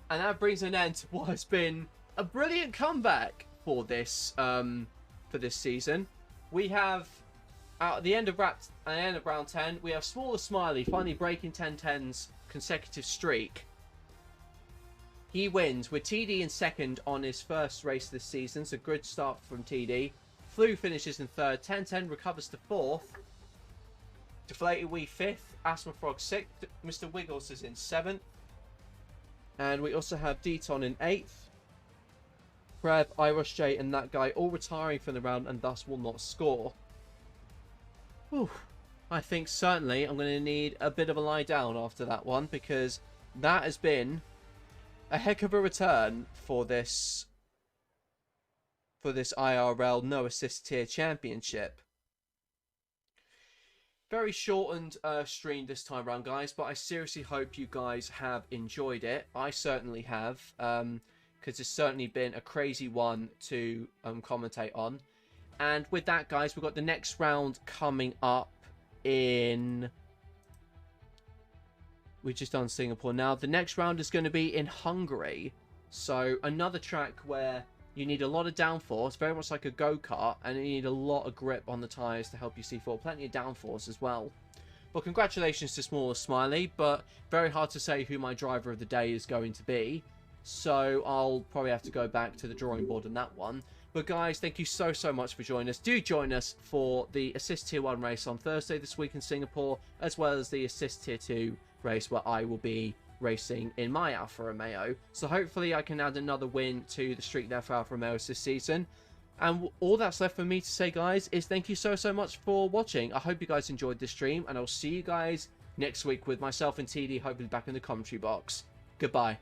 [SPEAKER 1] And that brings an end to what has been a brilliant comeback for this season. We have at the end of round 10, we have Smaller Smiley finally breaking 1010's consecutive streak. He wins with TD in second on his first race this season, so good start from TD. Flu finishes in third. 1010 recovers to fourth. Deflated Wee fifth. Asthma Frog sixth. Mr. Wiggles is in seventh. And we also have Deton in eighth. Prev, Irish J, and that guy all retiring from the round and thus will not score. Whew. I think certainly I'm going to need a bit of a lie down after that one, because that has been a heck of a return for this IRL No Assist Tier Championship. Very shortened stream this time around, guys, but I seriously hope you guys have enjoyed it. I certainly have, because it's certainly been a crazy one to commentate on. And with that, guys, we've got the next round coming up in... We've just done Singapore. Now, the next round is going to be in Hungary. So, another track where you need a lot of downforce, very much like a go-kart, and you need a lot of grip on the tyres to help you see forward. Plenty of downforce as well. Well, congratulations to Smaller Smiley, but very hard to say who my driver of the day is going to be. So, I'll probably have to go back to the drawing board on that one. But guys, thank you so much for joining us. Do join us for the Assist Tier 1 race on Thursday this week in Singapore, as well as the Assist Tier 2 race where I will be racing in my Alfa Romeo. So hopefully I can add another win to the streak there for Alfa Romeos this season. And all that's left for me to say, guys, is thank you so much for watching. I hope you guys enjoyed this stream, and I'll see you guys next week with myself and TD hopefully back in the commentary box. Goodbye.